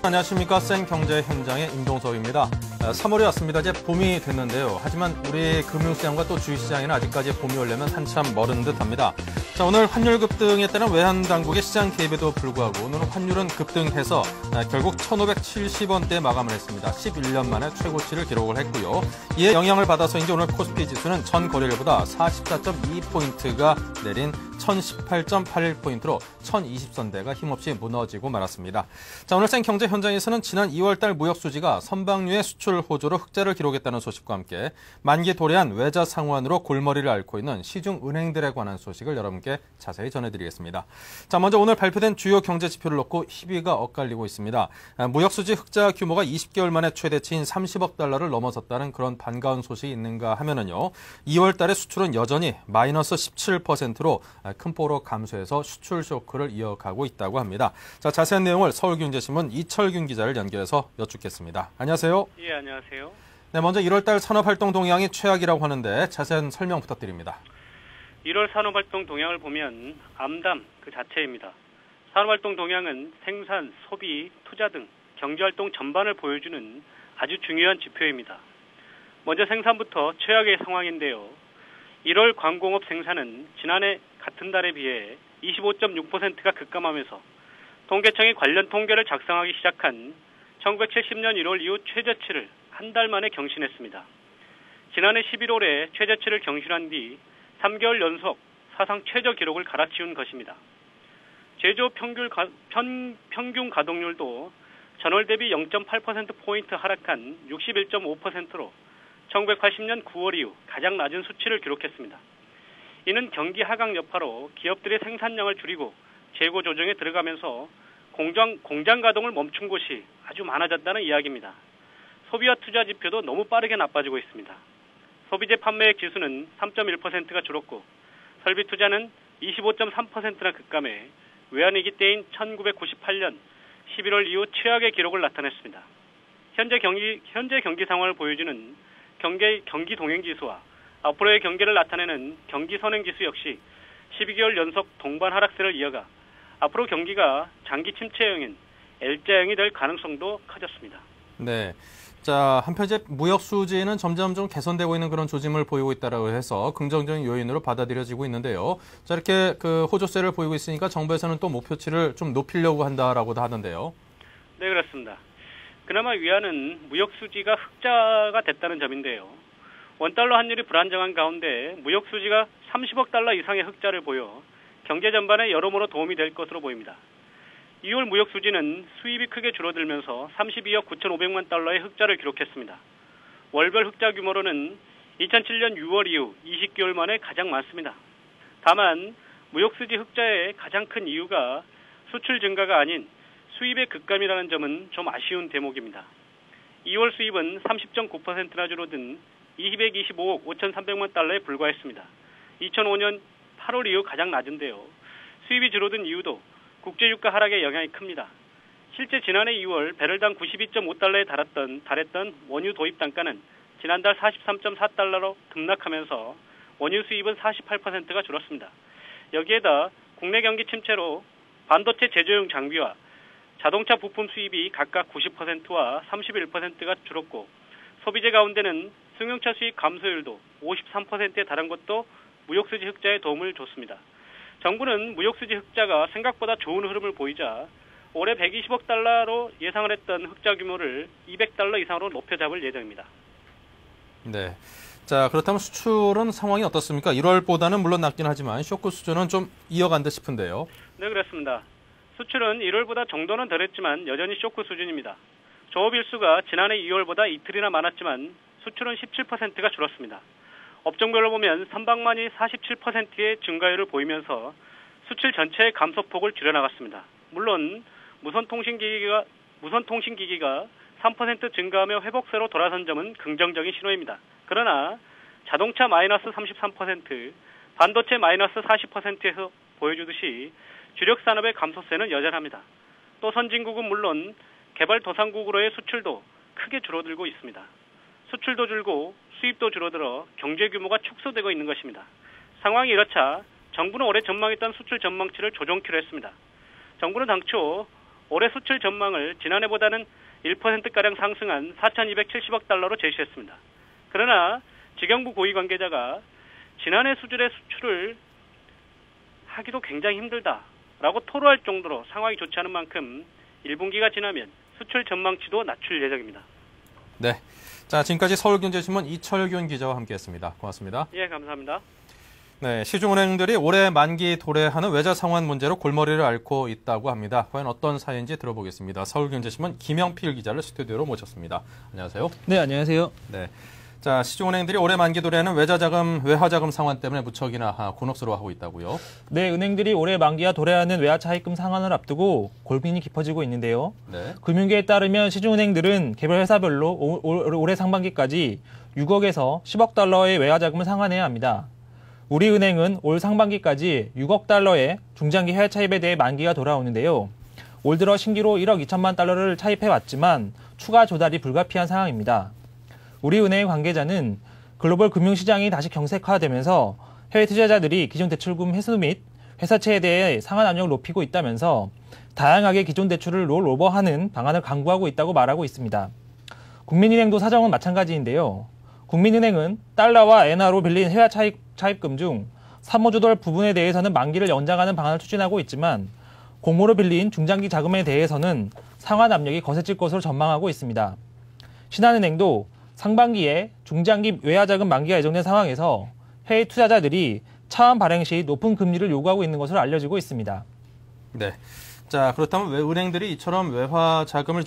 안녕하십니까. 생경제 현장의 임동석입니다. 3월이 왔습니다. 이제 봄이 됐는데요. 하지만 우리 금융시장과 또 주식시장에는 아직까지 봄이 오려면 한참 멀은 듯합니다. 자, 오늘 환율 급등에 따른 외환당국의 시장 개입에도 불구하고 오늘은 환율은 급등해서 결국 1,570원대에 마감을 했습니다. 11년 만에 최고치를 기록을 했고요. 이에 영향을 받아서인지 오늘 코스피 지수는 전 거래일보다 44.2포인트가 내린 1018.81포인트로 1020선대가 힘없이 무너지고 말았습니다. 자, 오늘 생경제 현장에서는 지난 2월달 무역수지가 선박류의 수출 호조로 흑자를 기록했다는 소식과 함께 만기 도래한 외자 상환으로 골머리를 앓고 있는 시중은행들에 관한 소식을 여러분께 자세히 전해드리겠습니다. 자, 먼저 오늘 발표된 주요 경제 지표를 놓고 희비가 엇갈리고 있습니다. 무역수지 흑자 규모가 20개월 만에 최대치인 30억 달러를 넘어섰다는 그런 반가운 소식이 있는가 하면은요. 2월달에 수출은 여전히 마이너스 17%로 큰 폭으로 감소해서 수출 쇼크를 이어가고 있다고 합니다. 자, 자세한 내용을 서울경제신문 이철균 기자를 연결해서 여쭙겠습니다. 안녕하세요. 예, 안녕하세요. 네, 먼저 1월달 산업활동 동향이 최악이라고 하는데 자세한 설명 부탁드립니다. 1월 산업활동 동향을 보면 암담 그 자체입니다. 산업활동 동향은 생산, 소비, 투자 등 경제활동 전반을 보여주는 아주 중요한 지표입니다. 먼저 생산부터 최악의 상황인데요. 1월 광공업 생산은 지난해 같은 달에 비해 25.6%가 급감하면서 통계청이 관련 통계를 작성하기 시작한 1970년 1월 이후 최저치를 한 달 만에 경신했습니다. 지난해 11월에 최저치를 경신한 뒤 3개월 연속 사상 최저 기록을 갈아치운 것입니다. 제조 평균 가동률도 전월 대비 0.8%포인트 하락한 61.5%로 1980년 9월 이후 가장 낮은 수치를 기록했습니다. 이는 경기 하강 여파로 기업들의 생산량을 줄이고 재고 조정에 들어가면서 공장 가동을 멈춘 곳이 아주 많아졌다는 이야기입니다. 소비와 투자 지표도 너무 빠르게 나빠지고 있습니다. 소비재 판매액 지수는 3.1%가 줄었고 설비 투자는 25.3%나 급감해 외환위기 때인 1998년 11월 이후 최악의 기록을 나타냈습니다. 현재 경기 상황을 보여주는 경기 동행지수와 앞으로의 경기를 나타내는 경기 선행지수 역시 12개월 연속 동반 하락세를 이어가 앞으로 경기가 장기 침체형인 L자형이 될 가능성도 커졌습니다. 네. 자, 한편 이제 무역 수지는 점점 좀 개선되고 있는 그런 조짐을 보이고 있다라고 해서 긍정적인 요인으로 받아들여지고 있는데요. 자, 이렇게 그 호조세를 보이고 있으니까 정부에서는 또 목표치를 좀 높이려고 한다라고도 하던데요. 네, 그렇습니다. 그나마 위안은 무역 수지가 흑자가 됐다는 점인데요. 원달러 환율이 불안정한 가운데 무역 수지가 30억 달러 이상의 흑자를 보여 경제 전반에 여러모로 도움이 될 것으로 보입니다. 2월 무역 수지는 수입이 크게 줄어들면서 32억 9,500만 달러의 흑자를 기록했습니다. 월별 흑자 규모로는 2007년 6월 이후 20개월 만에 가장 많습니다. 다만 무역 수지 흑자의 가장 큰 이유가 수출 증가가 아닌 수입의 급감이라는 점은 좀 아쉬운 대목입니다. 2월 수입은 30.9%나 줄어든 225억 5,300만 달러에 불과했습니다. 2005년 8월 이후 가장 낮은데요. 수입이 줄어든 이유도 국제유가 하락의 영향이 큽니다. 실제 지난해 2월 배럴당 92.5달러에 달했던 원유 도입 단가는 지난달 43.4달러로 등락하면서 원유 수입은 48%가 줄었습니다. 여기에다 국내 경기 침체로 반도체 제조용 장비와 자동차 부품 수입이 각각 90%와 31%가 줄었고 소비재 가운데는 승용차 수입 감소율도 53%에 달한 것도 무역수지 흑자에 도움을 줬습니다. 정부는 무역수지 흑자가 생각보다 좋은 흐름을 보이자 올해 120억 달러로 예상을 했던 흑자 규모를 200달러 이상으로 높여잡을 예정입니다. 네. 자, 그렇다면 수출은 상황이 어떻습니까? 1월보다는 물론 낮긴 하지만 쇼크 수준은 좀 이어간 듯 싶은데요. 네, 그렇습니다. 수출은 1월보다 정도는 덜했지만 여전히 쇼크 수준입니다. 조업일수가 지난해 2월보다 이틀이나 많았지만 수출은 17%가 줄었습니다. 업종별로 보면 선박만이 47%의 증가율을 보이면서 수출 전체의 감소폭을 줄여나갔습니다. 물론 무선통신기기가 3% 증가하며 회복세로 돌아선 점은 긍정적인 신호입니다. 그러나 자동차 마이너스 33%, 반도체 마이너스 40%에서 보여주듯이 주력 산업의 감소세는 여전합니다. 또 선진국은 물론 개발도상국으로의 수출도 크게 줄어들고 있습니다. 수출도 줄고 수입도 줄어들어 경제 규모가 축소되고 있는 것입니다. 상황이 이렇자 정부는 올해 전망했던 수출 전망치를 조정키로 했습니다. 정부는 당초 올해 수출 전망을 지난해보다는 1%가량 상승한 4,270억 달러로 제시했습니다. 그러나 지경부 고위 관계자가 지난해 수준의 수출을 하기도 굉장히 힘들다라고 토로할 정도로 상황이 좋지 않은 만큼 1분기가 지나면 수출 전망치도 낮출 예정입니다. 네. 자, 지금까지 서울경제신문 이철균 기자와 함께했습니다. 고맙습니다. 예, 감사합니다. 네, 시중은행들이 올해 만기 도래하는 외자 상환 문제로 골머리를 앓고 있다고 합니다. 과연 어떤 사연인지 들어보겠습니다. 서울경제신문 김영필 기자를 스튜디오로 모셨습니다. 안녕하세요. 네, 안녕하세요. 네. 자, 시중은행들이 올해 만기 도래하는 외화자금 상환 때문에 무척이나 곤혹스러워하고 있다고요? 네, 은행들이 올해 만기와 도래하는 외화 차입금 상환을 앞두고 고민이 깊어지고 있는데요. 네. 금융계에 따르면 시중은행들은 개별 회사별로 올해 상반기까지 6억에서 10억 달러의 외화 자금을 상환해야 합니다. 우리은행은 올 상반기까지 6억 달러의 중장기 해외 차입에 대해 만기가 돌아오는데요. 올 들어 신규로 1억 2천만 달러를 차입해왔지만 추가 조달이 불가피한 상황입니다. 우리은행 관계자는 글로벌 금융시장이 다시 경색화되면서 해외 투자자들이 기존 대출금 회수 및 회사채에 대해 상환 압력을 높이고 있다면서 다양하게 기존 대출을 롤오버하는 방안을 강구하고 있다고 말하고 있습니다. 국민은행도 사정은 마찬가지인데요. 국민은행은 달러와 엔화로 빌린 해외 차입금 중 사모조달 부분에 대해서는 만기를 연장하는 방안을 추진하고 있지만 공모로 빌린 중장기 자금에 대해서는 상환 압력이 거세질 것으로 전망하고 있습니다. 신한은행도 상반기에 중장기 외화자금 만기가 예정된 상황에서 해외 투자자들이 차환 발행 시 높은 금리를 요구하고 있는 것으로 알려지고 있습니다. 네. 자, 그렇다면 왜 은행들이 이처럼 외화 자금을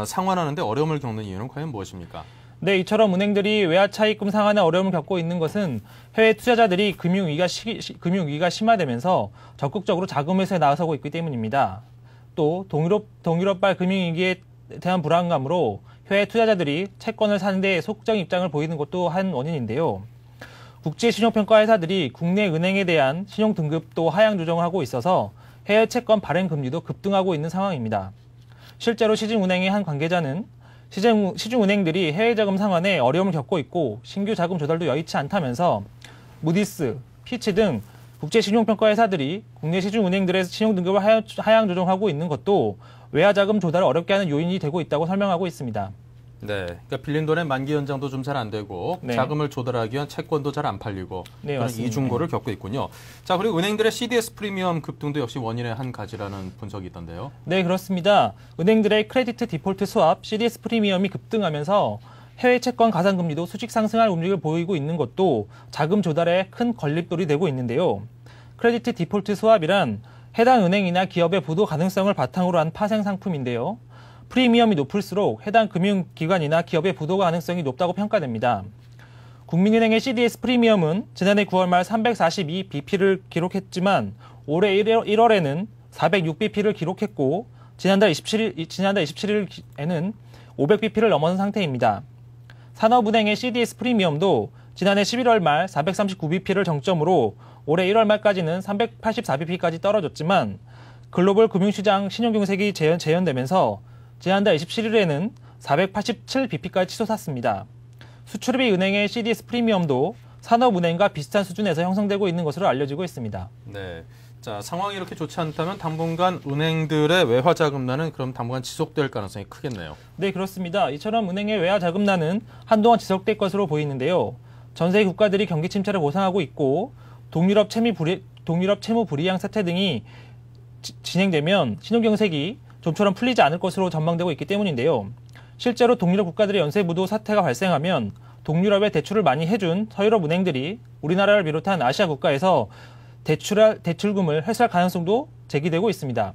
상환하는데 어려움을 겪는 이유는 과연 무엇입니까? 네, 이처럼 은행들이 외화 차입금 상환에 어려움을 겪고 있는 것은 해외 투자자들이 금융위기가 심화되면서 적극적으로 자금 회수에 나서고 있기 때문입니다. 또 동유럽발 금융위기에 대한 불안감으로 해외 투자자들이 채권을 사는 데 속적 입장을 보이는 것도 한 원인인데요. 국제 신용평가 회사들이 국내 은행에 대한 신용 등급도 하향 조정을 하고 있어서 해외 채권 발행 금리도 급등하고 있는 상황입니다. 실제로 시중은행의 한 관계자는 시중은행들이 해외 자금 상환에 어려움을 겪고 있고 신규 자금 조달도 여의치 않다면서 무디스, 피치 등 국제 신용평가 회사들이 국내 시중은행들의 신용 등급을 하향 조정하고 있는 것도 외화 자금 조달을 어렵게 하는 요인이 되고 있다고 설명하고 있습니다. 네, 그러니까 빌린 돈의 만기 연장도 좀 잘 안 되고 네. 자금을 조달하기 위한 채권도 잘 안 팔리고 네, 그런 맞습니다. 이중고를 겪고 있군요. 자, 그리고 은행들의 CDS 프리미엄 급등도 역시 원인의 한 가지라는 분석이 있던데요. 네, 그렇습니다. 은행들의 크레디트 디폴트 스왑, CDS 프리미엄이 급등하면서 해외 채권 가산금리도 수직 상승할 움직임을 보이고 있는 것도 자금 조달에 큰 걸림돌이 되고 있는데요. 크레디트 디폴트 스왑이란 해당 은행이나 기업의 부도 가능성을 바탕으로 한 파생 상품인데요. 프리미엄이 높을수록 해당 금융기관이나 기업의 부도 가능성이 높다고 평가됩니다. 국민은행의 CDS 프리미엄은 지난해 9월 말 342bp를 기록했지만 올해 1월에는 406bp를 기록했고 지난달 27일에는 500bp를 넘어선 상태입니다. 산업은행의 CDS 프리미엄도 지난해 11월 말 439bp를 정점으로 올해 1월 말까지는 384bp까지 떨어졌지만 글로벌 금융시장 신용경색이 재현되면서 지난달 27일에는 487bp까지 치솟았습니다. 수출입이 은행의 CDS 프리미엄도 산업은행과 비슷한 수준에서 형성되고 있는 것으로 알려지고 있습니다. 네. 자, 상황이 이렇게 좋지 않다면 당분간 은행들의 외화 자금난은 그럼 당분간 지속될 가능성이 크겠네요. 네, 그렇습니다. 이처럼 은행의 외화 자금난은 한동안 지속될 것으로 보이는데요. 전 세계 국가들이 경기 침체를 보상하고 있고 동유럽 채무 불이행 사태 등이 진행되면 신용경색이 좀처럼 풀리지 않을 것으로 전망되고 있기 때문인데요. 실제로 동유럽 국가들의 연쇄부도 사태가 발생하면 동유럽에 대출을 많이 해준 서유럽 은행들이 우리나라를 비롯한 아시아 국가에서 대출금을 회수할 가능성도 제기되고 있습니다.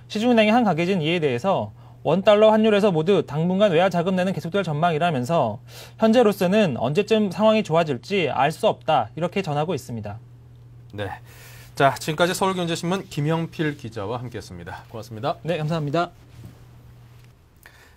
시중은행의 한 관계자는 이에 대해서 원달러 환율에서 모두 당분간 외화 자금 내는 계속될 전망이라면서 현재로서는 언제쯤 상황이 좋아질지 알 수 없다 이렇게 전하고 있습니다. 네. 자, 지금까지 서울경제신문 김영필 기자와 함께했습니다. 고맙습니다. 네, 감사합니다.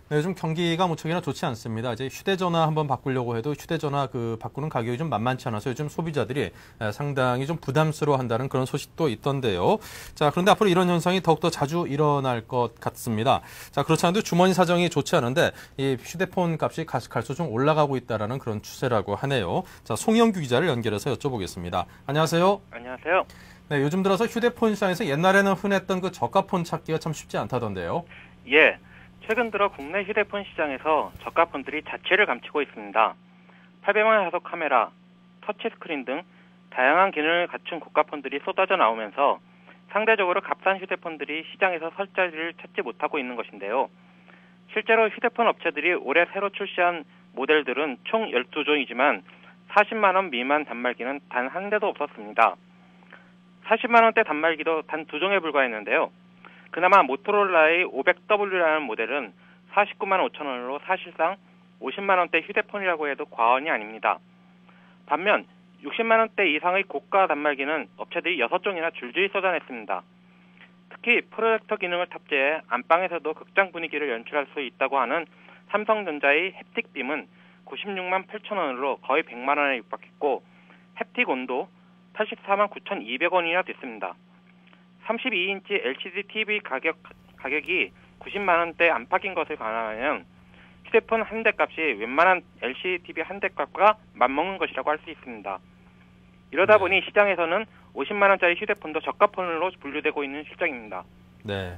네, 요즘 경기가 무척이나 좋지 않습니다. 이제 휴대전화 한번 바꾸려고 해도 휴대전화 바꾸는 가격이 좀 만만치 않아서 요즘 소비자들이 상당히 좀 부담스러워한다는 그런 소식도 있던데요. 자, 그런데 앞으로 이런 현상이 더욱더 자주 일어날 것 같습니다. 자, 그렇지 않아도 주머니 사정이 좋지 않은데 이 휴대폰 값이 갈수록 좀 올라가고 있다는 그런 추세라고 하네요. 자, 송영규 기자를 연결해서 여쭤보겠습니다. 안녕하세요. 안녕하세요. 네, 요즘 들어서 휴대폰 시장에서 옛날에는 흔했던 그 저가폰 찾기가 참 쉽지 않다던데요. 예, 최근 들어 국내 휴대폰 시장에서 저가폰들이 자취를 감추고 있습니다. 800만 화소 카메라, 터치스크린 등 다양한 기능을 갖춘 고가폰들이 쏟아져 나오면서 상대적으로 값싼 휴대폰들이 시장에서 설 자리를 찾지 못하고 있는 것인데요. 실제로 휴대폰 업체들이 올해 새로 출시한 모델들은 총 12종이지만 40만 원 미만 단말기는 단 한 대도 없었습니다. 40만 원대 단말기도 단 2종에 불과했는데요. 그나마 모토로라의 500W라는 모델은 49만 5천 원으로 사실상 50만 원대 휴대폰이라고 해도 과언이 아닙니다. 반면 60만 원대 이상의 고가 단말기는 업체들이 6종이나 줄줄이 쏟아냈습니다. 특히 프로젝터 기능을 탑재해 안방에서도 극장 분위기를 연출할 수 있다고 하는 삼성전자의 햅틱빔은 96만 8천 원으로 거의 100만 원에 육박했고 햅틱온도 84만 9,200원이나 됐습니다. 32인치 LCD TV 가격이 90만 원대 안팎인 것을 감안하면 휴대폰 한 대 값이 웬만한 LCD TV 한 대 값과 맞먹는 것이라고 할 수 있습니다. 이러다 보니 시장에서는 50만 원짜리 휴대폰도 저가폰으로 분류되고 있는 실정입니다. 네.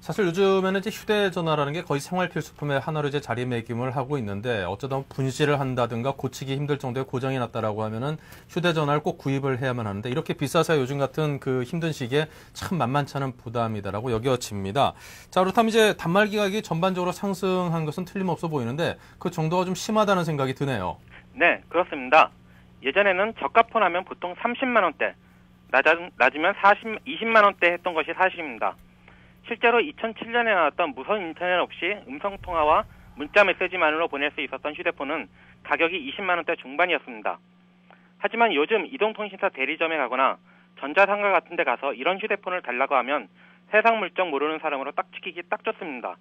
사실 요즘에는 이제 휴대전화라는 게 거의 생활 필수품의 하나로 이제 자리매김을 하고 있는데 어쩌다 분실을 한다든가 고치기 힘들 정도의 고장이 났다라고 하면은 휴대전화를 꼭 구입을 해야만 하는데 이렇게 비싸서 요즘 같은 그 힘든 시기에 참 만만치 않은 부담이다라고 여겨집니다. 자, 그렇다면 이제 단말기 가격이 전반적으로 상승한 것은 틀림없어 보이는데 그 정도가 좀 심하다는 생각이 드네요. 네, 그렇습니다. 예전에는 저가폰 하면 보통 30만 원대, 낮으면 20만 원대 했던 것이 사실입니다. 실제로 2007년에 나왔던 무선 인터넷 없이 음성통화와 문자 메시지만으로 보낼 수 있었던 휴대폰은 가격이 20만 원대 중반이었습니다. 하지만 요즘 이동통신사 대리점에 가거나 전자상가 같은 데 가서 이런 휴대폰을 달라고 하면 세상 물정 모르는 사람으로 딱 찍히기 딱 좋습니다.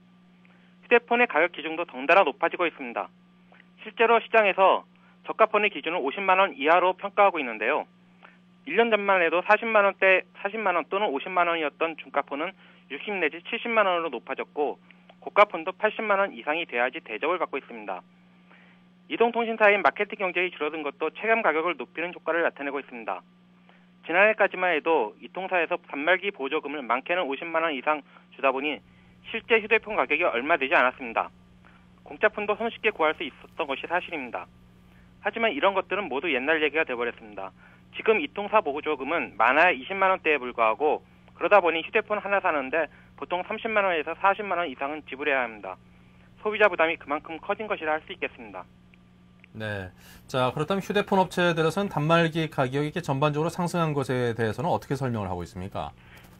휴대폰의 가격 기준도 덩달아 높아지고 있습니다. 실제로 시장에서 저가폰의 기준은 50만 원 이하로 평가하고 있는데요. 1년 전만 해도 40만 원 또는 50만 원이었던 중가폰은 60 내지 70만 원으로 높아졌고 고가폰도 80만 원 이상이 돼야지 대접을 받고 있습니다. 이동통신사인 마케팅 경쟁이 줄어든 것도 체감 가격을 높이는 효과를 나타내고 있습니다. 지난해까지만 해도 이 통사에서 단말기 보조금을 많게는 50만 원 이상 주다 보니 실제 휴대폰 가격이 얼마 되지 않았습니다. 공짜폰도 손쉽게 구할 수 있었던 것이 사실입니다. 하지만 이런 것들은 모두 옛날 얘기가 되어버렸습니다. 지금 이 통사 보조금은 많아야 20만 원대에 불과하고 그러다 보니 휴대폰 하나 사는데 보통 30만 원에서 40만 원 이상은 지불해야 합니다. 소비자 부담이 그만큼 커진 것이라 할 수 있겠습니다. 네. 자, 그렇다면 휴대폰 업체들에서는 단말기 가격이 이렇게 전반적으로 상승한 것에 대해서는 어떻게 설명을 하고 있습니까?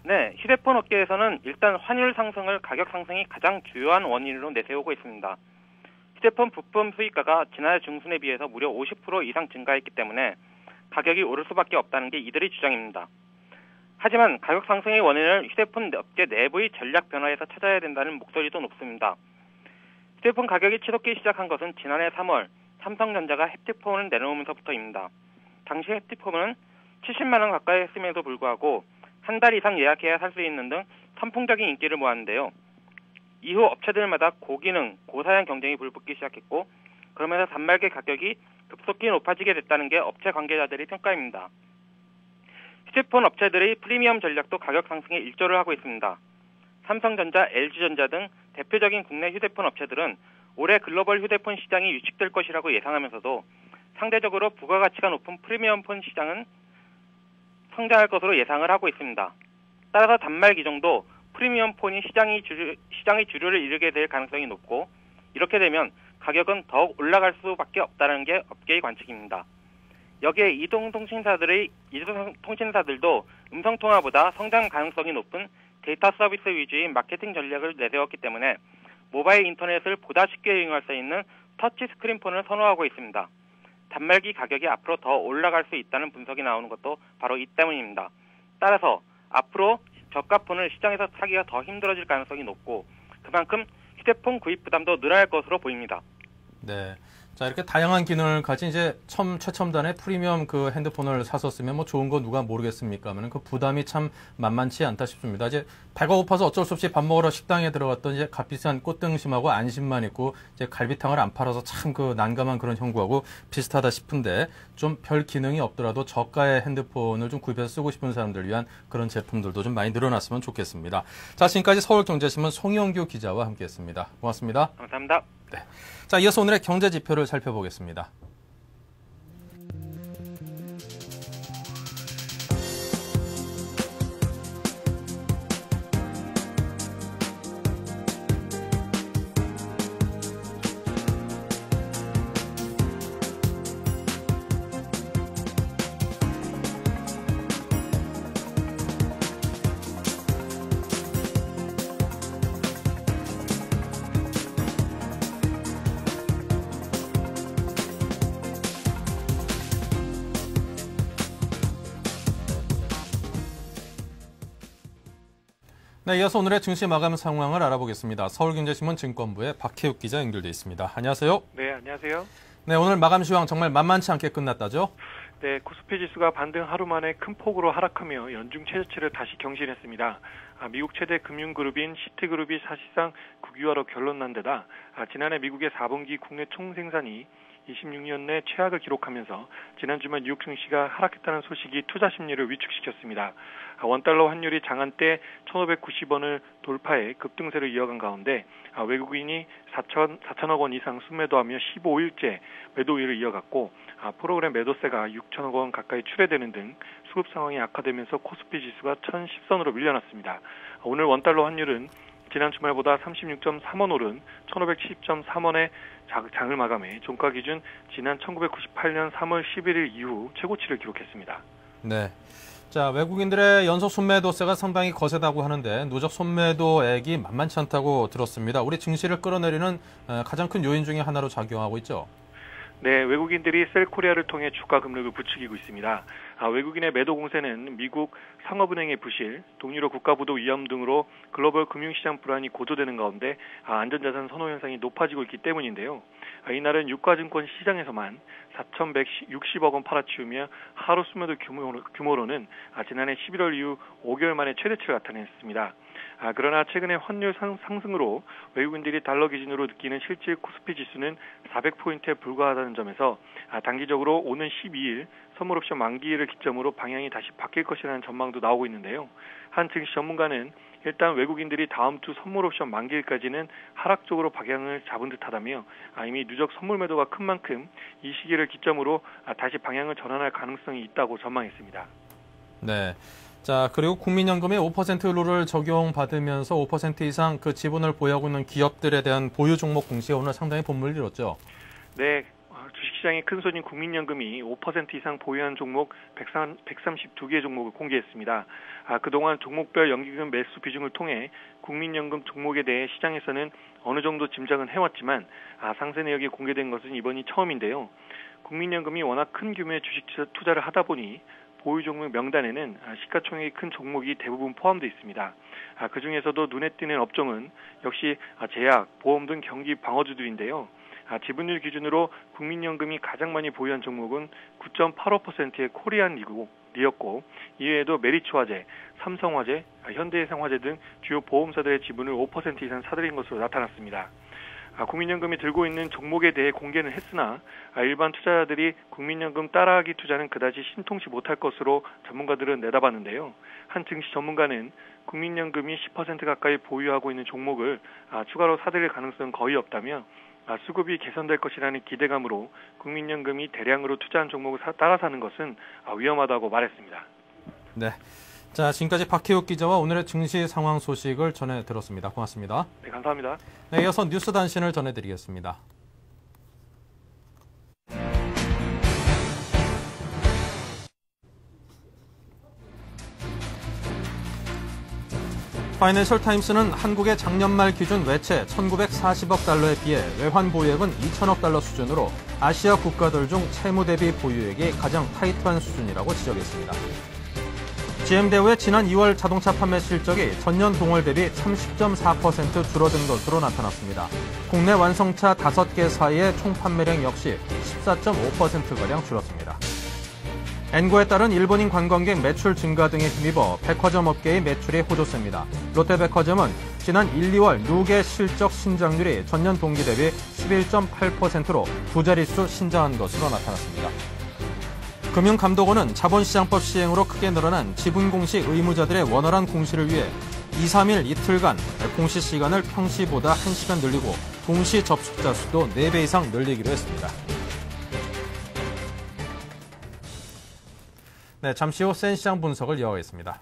네, 휴대폰 업계에서는 일단 환율 상승을 가격 상승이 가장 주요한 원인으로 내세우고 있습니다. 휴대폰 부품 수입가가 지난해 중순에 비해서 무려 50% 이상 증가했기 때문에 가격이 오를 수밖에 없다는 게 이들의 주장입니다. 하지만 가격 상승의 원인을 휴대폰 업계 내부의 전략 변화에서 찾아야 된다는 목소리도 높습니다. 휴대폰 가격이 치솟기 시작한 것은 지난해 3월 삼성전자가 햅틱폰을 내놓으면서부터입니다. 당시 햅틱폰은 70만 원 가까이 했음에도 불구하고 한 달 이상 예약해야 살 수 있는 등 선풍적인 인기를 모았는데요. 이후 업체들마다 고기능, 고사양 경쟁이 불붙기 시작했고 그러면서 단말기 가격이 급속히 높아지게 됐다는 게 업체 관계자들의 평가입니다. 휴대폰 업체들의 프리미엄 전략도 가격 상승에 일조를 하고 있습니다. 삼성전자, LG전자 등 대표적인 국내 휴대폰 업체들은 올해 글로벌 휴대폰 시장이 위축될 것이라고 예상하면서도 상대적으로 부가가치가 높은 프리미엄폰 시장은 성장할 것으로 예상을 하고 있습니다. 따라서 단말기 정도 프리미엄폰이 시장의 주류를 이루게 될 가능성이 높고 이렇게 되면 가격은 더욱 올라갈 수밖에 없다는 게 업계의 관측입니다. 여기에 이동통신사들도 음성통화보다 성장 가능성이 높은 데이터 서비스 위주의 마케팅 전략을 내세웠기 때문에 모바일 인터넷을 보다 쉽게 이용할 수 있는 터치 스크린폰을 선호하고 있습니다. 단말기 가격이 앞으로 더 올라갈 수 있다는 분석이 나오는 것도 바로 이 때문입니다. 따라서 앞으로 저가폰을 시장에서 사기가 더 힘들어질 가능성이 높고 그만큼 휴대폰 구입 부담도 늘어날 것으로 보입니다. 네. 자, 이렇게 다양한 기능을 가진 이제 최첨단의 프리미엄 그 핸드폰을 샀었으면 뭐 좋은 거 누가 모르겠습니까만 그 부담이 참 만만치 않다 싶습니다. 이제 배가 고파서 어쩔 수 없이 밥 먹으러 식당에 들어갔던 이제 값비싼 꽃등심하고 안심만 있고 이제 갈비탕을 안 팔아서 참 그 난감한 그런 형국하고 비슷하다 싶은데 좀 별 기능이 없더라도 저가의 핸드폰을 좀 구입해서 쓰고 싶은 사람들 위한 그런 제품들도 좀 많이 늘어났으면 좋겠습니다. 자, 지금까지 서울경제신문 송영규 기자와 함께했습니다. 고맙습니다. 감사합니다. 네. 자, 이어서 오늘의 경제 지표를 살펴보겠습니다. 네, 이어서 오늘의 증시 마감 상황을 알아보겠습니다. 서울경제신문 증권부의 박혜욱 기자 연결돼 있습니다. 안녕하세요. 네, 안녕하세요. 네, 오늘 마감 시황 정말 만만치 않게 끝났다죠? 네, 코스피 지수가 반등 하루 만에 큰 폭으로 하락하며 연중 최저치를 다시 경신했습니다. 미국 최대 금융그룹인 시티그룹이 사실상 국유화로 결론난 데다 지난해 미국의 4분기 국내 총생산이 26년 내 최악을 기록하면서 지난 주말 뉴욕 증시가 하락했다는 소식이 투자 심리를 위축시켰습니다. 원달러 환율이 장한 때 1,590원을 돌파해 급등세를 이어간 가운데 외국인이 4천억 원 이상 순매도하며 15일째 매도일을 이어갔고 프로그램 매도세가 6천억 원 가까이 출회되는 등 수급 상황이 악화되면서 코스피 지수가 1,010선으로 밀려났습니다. 오늘 원달러 환율은 지난 주말보다 36.3원 오른 1,510.3원에 장을 마감해 종가 기준 지난 1998년 3월 11일 이후 최고치를 기록했습니다. 네. 자, 외국인들의 연속 순매도세가 상당히 거세다고 하는데 누적 순매도액이 만만치 않다고 들었습니다. 우리 증시를 끌어내리는 가장 큰 요인 중에 하나로 작용하고 있죠. 네, 외국인들이 셀코리아를 통해 주가 금액을 부추기고 있습니다. 외국인의 매도 공세는 미국 상업은행의 부실, 동유럽 국가부도 위험 등으로 글로벌 금융시장 불안이 고조되는 가운데 안전자산 선호 현상이 높아지고 있기 때문인데요. 이날은 유가증권 시장에서만 4,160억 원 팔아치우며 하루 순매도 규모로는 지난해 11월 이후 5개월 만에 최대치를 나타냈습니다. 그러나 최근에 환율 상승으로 외국인들이 달러 기준으로 느끼는 실질 코스피 지수는 400포인트에 불과하다는 점에서 단기적으로 오는 12일 선물 옵션 만기일을 기점으로 방향이 다시 바뀔 것이라는 전망도 나오고 있는데요. 한 증시 전문가는 일단 외국인들이 다음 주 선물 옵션 만기일까지는 하락적으로 방향을 잡은 듯하다며 이미 누적 선물 매도가 큰 만큼 이 시기를 기점으로 다시 방향을 전환할 가능성이 있다고 전망했습니다. 네. 자, 그리고 국민연금의 5% 룰을 적용받으면서 5% 이상 그 지분을 보유하고 있는 기업들에 대한 보유 종목 공시가 오늘 상당히 본물을 이뤘죠. 네. 주식시장의 큰 손인 국민연금이 5% 이상 보유한 종목 132개 종목을 공개했습니다. 그동안 종목별 연기금 매수 비중을 통해 국민연금 종목에 대해 시장에서는 어느 정도 짐작은 해왔지만 상세 내역이 공개된 것은 이번이 처음인데요. 국민연금이 워낙 큰 규모의 주식 투자를 하다 보니 보유 종목 명단에는 시가총액이 큰 종목이 대부분 포함되어 있습니다. 그중에서도 눈에 띄는 업종은 역시 제약, 보험 등 경기 방어주들인데요. 지분율 기준으로 국민연금이 가장 많이 보유한 종목은 9.85%의 코리안리였고 이외에도 메리츠화재, 삼성화재, 현대해상화재 등 주요 보험사들의 지분을 5% 이상 사들인 것으로 나타났습니다. 국민연금이 들고 있는 종목에 대해 공개는 했으나 일반 투자자들이 국민연금 따라하기 투자는 그다지 신통치 못할 것으로 전문가들은 내다봤는데요. 한 증시 전문가는 국민연금이 10% 가까이 보유하고 있는 종목을 추가로 사들일 가능성은 거의 없다며 수급이 개선될 것이라는 기대감으로 국민연금이 대량으로 투자한 종목을 따라 사는 것은 위험하다고 말했습니다. 네. 자, 지금까지 박혜욱 기자와 오늘의 증시 상황 소식을 전해 들었습니다. 고맙습니다. 네, 감사합니다. 네, 이어서 뉴스 단신을 전해드리겠습니다. 파이낸셜 타임스는 한국의 작년 말 기준 외채 1,940억 달러에 비해 외환 보유액은 2천억 달러 수준으로 아시아 국가들 중 채무 대비 보유액이 가장 타이트한 수준이라고 지적했습니다. GM대우의 지난 2월 자동차 판매 실적이 전년 동월 대비 30.4% 줄어든 것으로 나타났습니다. 국내 완성차 5개사의 총 판매량 역시 14.5%가량 줄었습니다. 엔고에 따른 일본인 관광객 매출 증가 등에 힘입어 백화점 업계의 매출이 호조세입니다. 롯데백화점은 지난 1, 2월 누계 실적 신장률이 전년 동기 대비 11.8%로 두 자릿수 신장한 것으로 나타났습니다. 금융감독원은 자본시장법 시행으로 크게 늘어난 지분공시 의무자들의 원활한 공시를 위해 2, 3일 이틀간 공시 시간을 평시보다 1시간 늘리고 동시 접속자 수도 4배 이상 늘리기로 했습니다. 네, 잠시 후 센시장 분석을 이어가겠습니다.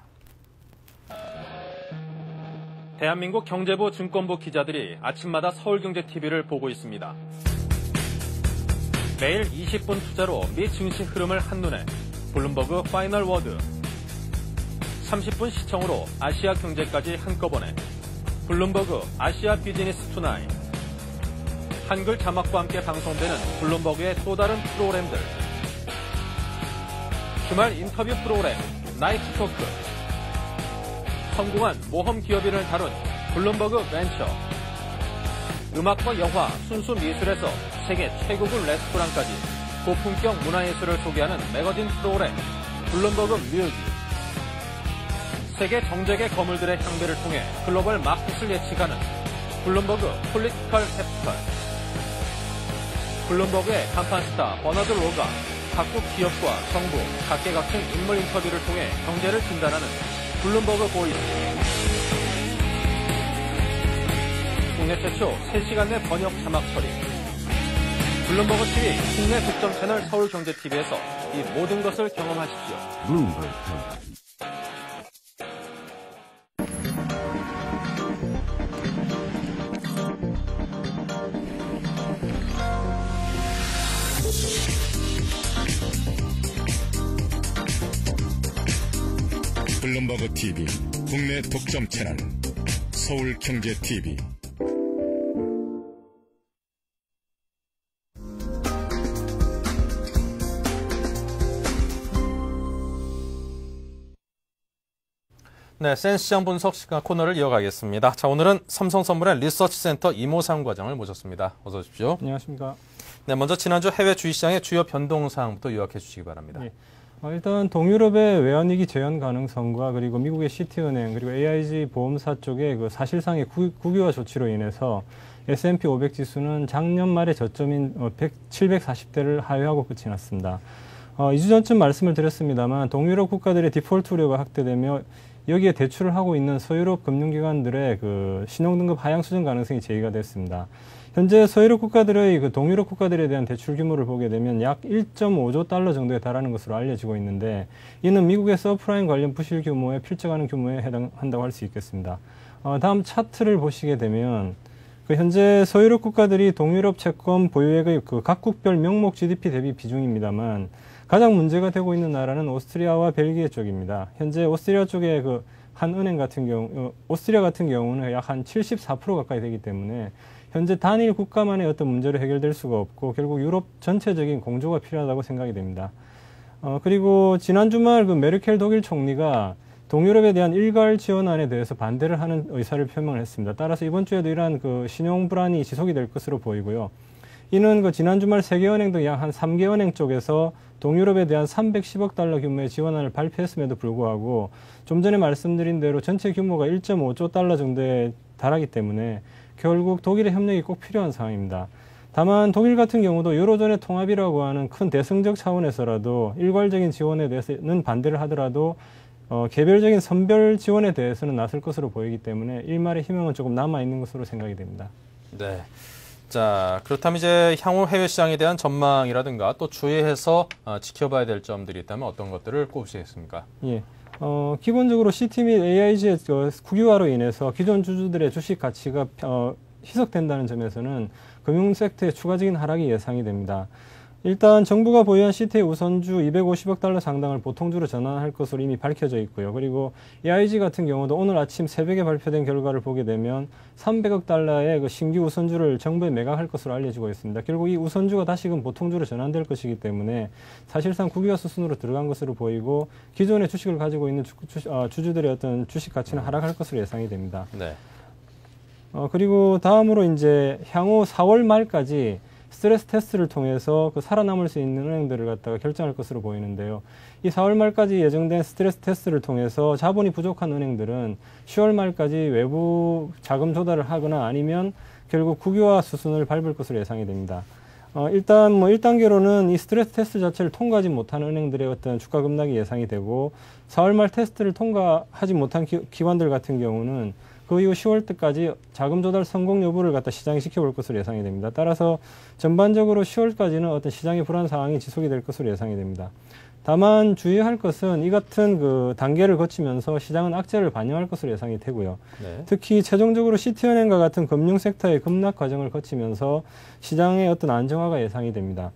대한민국 경제부 증권부 기자들이 아침마다 서울경제TV를 보고 있습니다. 매일 20분 투자로 미 증시 흐름을 한눈에 블룸버그 파이널 워드 30분 시청으로 아시아 경제까지 한꺼번에 블룸버그 아시아 비즈니스 투나잇 한글 자막과 함께 방송되는 블룸버그의 또 다른 프로그램들 주말 인터뷰 프로그램 나이트 토크 성공한 모험 기업인을 다룬 블룸버그 벤처 음악과 영화, 순수 미술에서 세계 최고급 레스토랑까지 고품격 문화예술을 소개하는 매거진 프로그램 블룸버그 뮤직 세계 정재계 거물들의 향배를 통해 글로벌 마켓을 예측하는 블룸버그 폴리티컬 캐피털 블룸버그의 간판 스타 버나드 로가 각국 기업과 정부, 각계각층 인물 인터뷰를 통해 경제를 진단하는 블룸버그 보이스 국내 최초 3시간 내 번역 자막 처리 블룸버그 TV 국내 독점 채널 서울경제TV에서 이 모든 것을 경험하십시오. 블룸버그 TV 국내 독점 채널 서울경제TV 네, 센시장 분석 시간 코너를 이어가겠습니다. 자, 오늘은 삼성선물의 리서치센터 이모상 과장을 모셨습니다. 어서 오십시오. 안녕하십니까. 네, 먼저 지난주 해외 주식시장의 주요 변동 사항부터 요약해 주시기 바랍니다. 예. 일단 동유럽의 외환위기 재현 가능성과 그리고 미국의 시티은행 그리고 AIG 보험사 쪽의 그 사실상의 국유화 조치로 인해서 S&P 500 지수는 작년 말의 저점인 740대를 하회하고 끝이 났습니다. 2주 전쯤 말씀을 드렸습니다만 동유럽 국가들의 디폴트 우려가 확대되며 여기에 대출을 하고 있는 서유럽 금융기관들의 그 신용등급 하향 수정 가능성이 제기가 됐습니다. 현재 서유럽 국가들의 그 동유럽 국가들에 대한 대출 규모를 보게 되면 약 1.5조 달러 정도에 달하는 것으로 알려지고 있는데 이는 미국의 서프라임 관련 부실 규모에 필적하는 규모에 해당한다고 할 수 있겠습니다. 다음 차트를 보시게 되면 그 현재 서유럽 국가들이 동유럽 채권 보유액의 그 각국별 명목 GDP 대비 비중입니다만 가장 문제가 되고 있는 나라는 오스트리아와 벨기에 쪽입니다. 현재 오스트리아 쪽에 그 한 은행 같은 경우, 오스트리아 같은 경우는 약 한 74% 가까이 되기 때문에 현재 단일 국가만의 어떤 문제로 해결될 수가 없고 결국 유럽 전체적인 공조가 필요하다고 생각이 됩니다. 그리고 지난 주말 그 메르켈 독일 총리가 동유럽에 대한 일괄 지원안에 대해서 반대를 하는 의사를 표명을 했습니다. 따라서 이번 주에도 이러한 그 신용 불안이 지속이 될 것으로 보이고요. 이는 그 지난 주말 세계은행 등 약 한 3개 은행 쪽에서 동유럽에 대한 310억 달러 규모의 지원안을 발표했음에도 불구하고 좀 전에 말씀드린 대로 전체 규모가 1.5조 달러 정도에 달하기 때문에 결국 독일의 협력이 꼭 필요한 상황입니다. 다만 독일 같은 경우도 유로존의 통합이라고 하는 큰 대승적 차원에서라도 일괄적인 지원에 대해서는 반대를 하더라도 개별적인 선별 지원에 대해서는 나설 것으로 보이기 때문에 일말의 희망은 조금 남아있는 것으로 생각이 됩니다. 네. 자, 그렇다면 이제 향후 해외 시장에 대한 전망이라든가 또 주의해서 지켜봐야 될 점들이 있다면 어떤 것들을 꼽으시겠습니까? 예. 기본적으로 CT 및 AIG의 국유화로 인해서 기존 주주들의 주식 가치가 희석된다는 점에서는 금융 섹터의 추가적인 하락이 예상이 됩니다. 일단 정부가 보유한 시티의 우선주 250억 달러 상당을 보통주로 전환할 것으로 이미 밝혀져 있고요. 그리고 AIG 같은 경우도 오늘 아침 새벽에 발표된 결과를 보게 되면 300억 달러의 그 신규 우선주를 정부에 매각할 것으로 알려지고 있습니다. 결국 이 우선주가 다시금 보통주로 전환될 것이기 때문에 사실상 국유화 수순으로 들어간 것으로 보이고 기존의 주식을 가지고 있는 주주들의 어떤 주식 가치는 하락할 것으로 예상이 됩니다. 네. 그리고 다음으로 이제 향후 4월 말까지 스트레스 테스트를 통해서 그 살아남을 수 있는 은행들을 갖다가 결정할 것으로 보이는데요. 이 4월 말까지 예정된 스트레스 테스트를 통해서 자본이 부족한 은행들은 10월 말까지 외부 자금 조달을 하거나 아니면 결국 국유화 수순을 밟을 것으로 예상이 됩니다. 일단 1단계로는 이 스트레스 테스트 자체를 통과하지 못한 은행들의 어떤 주가 급락이 예상이 되고 4월 말 테스트를 통과하지 못한 기관들 같은 경우는 그 이후 10월 때까지 자금 조달 성공 여부를 갖다 시장이 지켜볼 것으로 예상이 됩니다. 따라서 전반적으로 10월까지는 어떤 시장의 불안 상황이 지속이 될 것으로 예상이 됩니다. 다만 주의할 것은 이 같은 그 단계를 거치면서 시장은 악재를 반영할 것으로 예상이 되고요. 네. 특히 최종적으로 시티은행과 같은 금융 섹터의 급락 과정을 거치면서 시장의 어떤 안정화가 예상이 됩니다.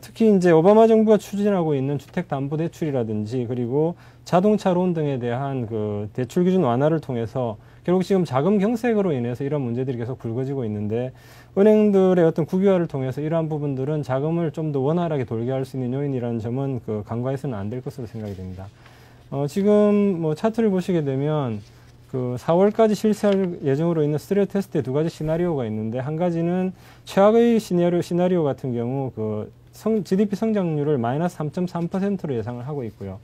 특히 이제 오바마 정부가 추진하고 있는 주택담보대출이라든지 그리고 자동차 론 등에 대한 그 대출 기준 완화를 통해서 결국 지금 자금 경색으로 인해서 이런 문제들이 계속 불거지고 있는데 은행들의 어떤 국유화를 통해서 이러한 부분들은 자금을 좀 더 원활하게 돌게 할 수 있는 요인이라는 점은 그 간과해서는 안 될 것으로 생각이 됩니다. 지금 뭐 차트를 보시게 되면 그 4월까지 실시할 예정으로 있는 스트레스 테스트의 두 가지 시나리오가 있는데 한 가지는 최악의 시나리오 같은 경우 그 GDP 성장률을 마이너스 3.3%로 예상을 하고 있고요.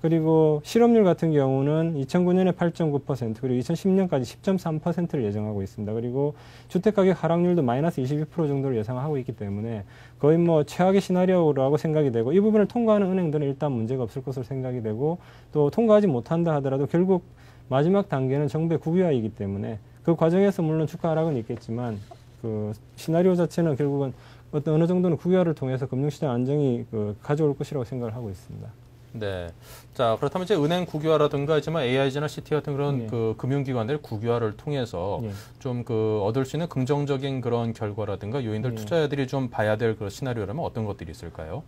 그리고 실업률 같은 경우는 2009년에 8.9% 그리고 2010년까지 10.3%를 예정하고 있습니다. 그리고 주택가격 하락률도 마이너스 22% 정도를 예상하고 있기 때문에 거의 뭐 최악의 시나리오라고 생각이 되고 이 부분을 통과하는 은행들은 일단 문제가 없을 것으로 생각이 되고 또 통과하지 못한다 하더라도 결국 마지막 단계는 정부의 국유화이기 때문에 그 과정에서 물론 주가 하락은 있겠지만 그 시나리오 자체는 결국은 어느 정도는 국유화를 통해서 금융시장 안정이 가져올 것이라고 생각을 하고 있습니다. 네. 자, 그렇다면 이제 은행 국유화라든가 있지만 AIG나 CT 같은 그런 네. 그 금융기관들의 국유화를 통해서 네. 좀 그 얻을 수 있는 긍정적인 그런 결과라든가 요인들 네. 투자자들이 좀 봐야 될 그런 시나리오라면 어떤 것들이 있을까요?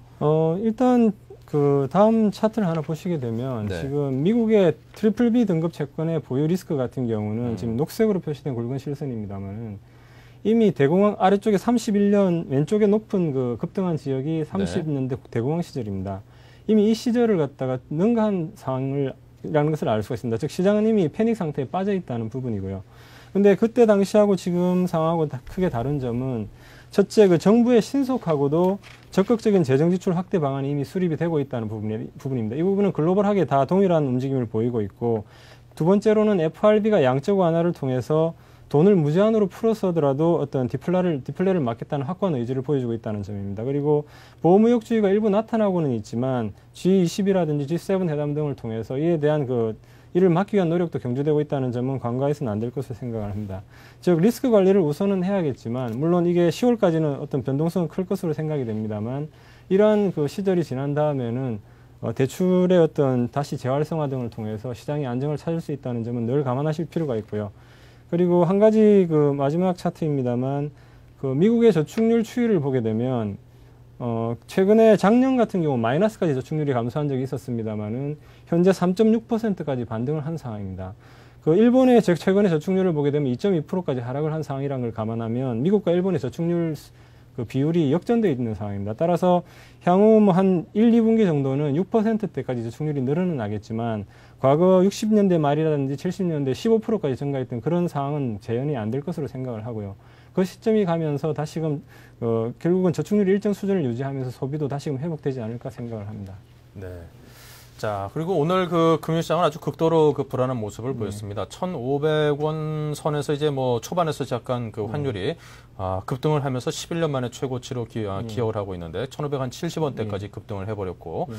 일단 그 다음 차트를 하나 보시게 되면 네. 지금 미국의 트리플 B 등급 채권의 보유 리스크 같은 경우는 지금 녹색으로 표시된 굵은 실선입니다만은 이미 대공황 아래쪽에 31년 왼쪽에 높은 그 급등한 지역이 30년대 대공황 시절입니다. 이미 이 시절을 갖다가 능가한 상황이라는 것을 알 수가 있습니다. 즉 시장은 이미 패닉 상태에 빠져 있다는 부분이고요. 근데 그때 당시하고 지금 상황하고 크게 다른 점은 첫째 그 정부의 신속하고도 적극적인 재정 지출 확대 방안이 이미 수립이 되고 있다는 부분입니다. 이 부분은 글로벌하게 다 동일한 움직임을 보이고 있고 두 번째로는 FRB가 양적 완화를 통해서 돈을 무제한으로 풀어서더라도 어떤 디플레를 막겠다는 확고한 의지를 보여주고 있다는 점입니다. 그리고 보호무역주의가 일부 나타나고는 있지만 G20이라든지 G7 회담 등을 통해서 이에 대한 이를 막기 위한 노력도 경주되고 있다는 점은 간과해서는 안 될 것으로 생각을 합니다. 즉 리스크 관리를 우선은 해야겠지만 물론 이게 10월까지는 어떤 변동성은 클 것으로 생각이 됩니다만 이러한 그 시절이 지난 다음에는 대출의 어떤 다시 재활성화 등을 통해서 시장이 안정을 찾을 수 있다는 점은 늘 감안하실 필요가 있고요. 그리고 한 가지 그 마지막 차트입니다만 그 미국의 저축률 추이를 보게 되면 최근에 작년 같은 경우 마이너스까지 저축률이 감소한 적이 있었습니다만은 현재 3.6%까지 반등을 한 상황입니다. 그 일본의 최근의 저축률을 보게 되면 2.2%까지 하락을 한 상황이라는 걸 감안하면 미국과 일본의 저축률 그 비율이 역전되어 있는 상황입니다. 따라서 향후 뭐 한 1, 2분기 정도는 6%대까지 저축률이 늘어나겠지만 과거 60년대 말이라든지 70년대 15%까지 증가했던 그런 상황은 재현이 안 될 것으로 생각을 하고요. 그 시점이 가면서 다시금 결국은 저축률이 일정 수준을 유지하면서 소비도 다시금 회복되지 않을까 생각을 합니다. 네. 자, 그리고 오늘 그 금융시장은 아주 극도로 그 불안한 모습을 보였습니다. 1,500원 선에서 이제 뭐 초반에서 잠깐 그 환율이 급등을 하면서 11년 만에 최고치로 기여를 하고 있는데 1,570원대까지 급등을 해버렸고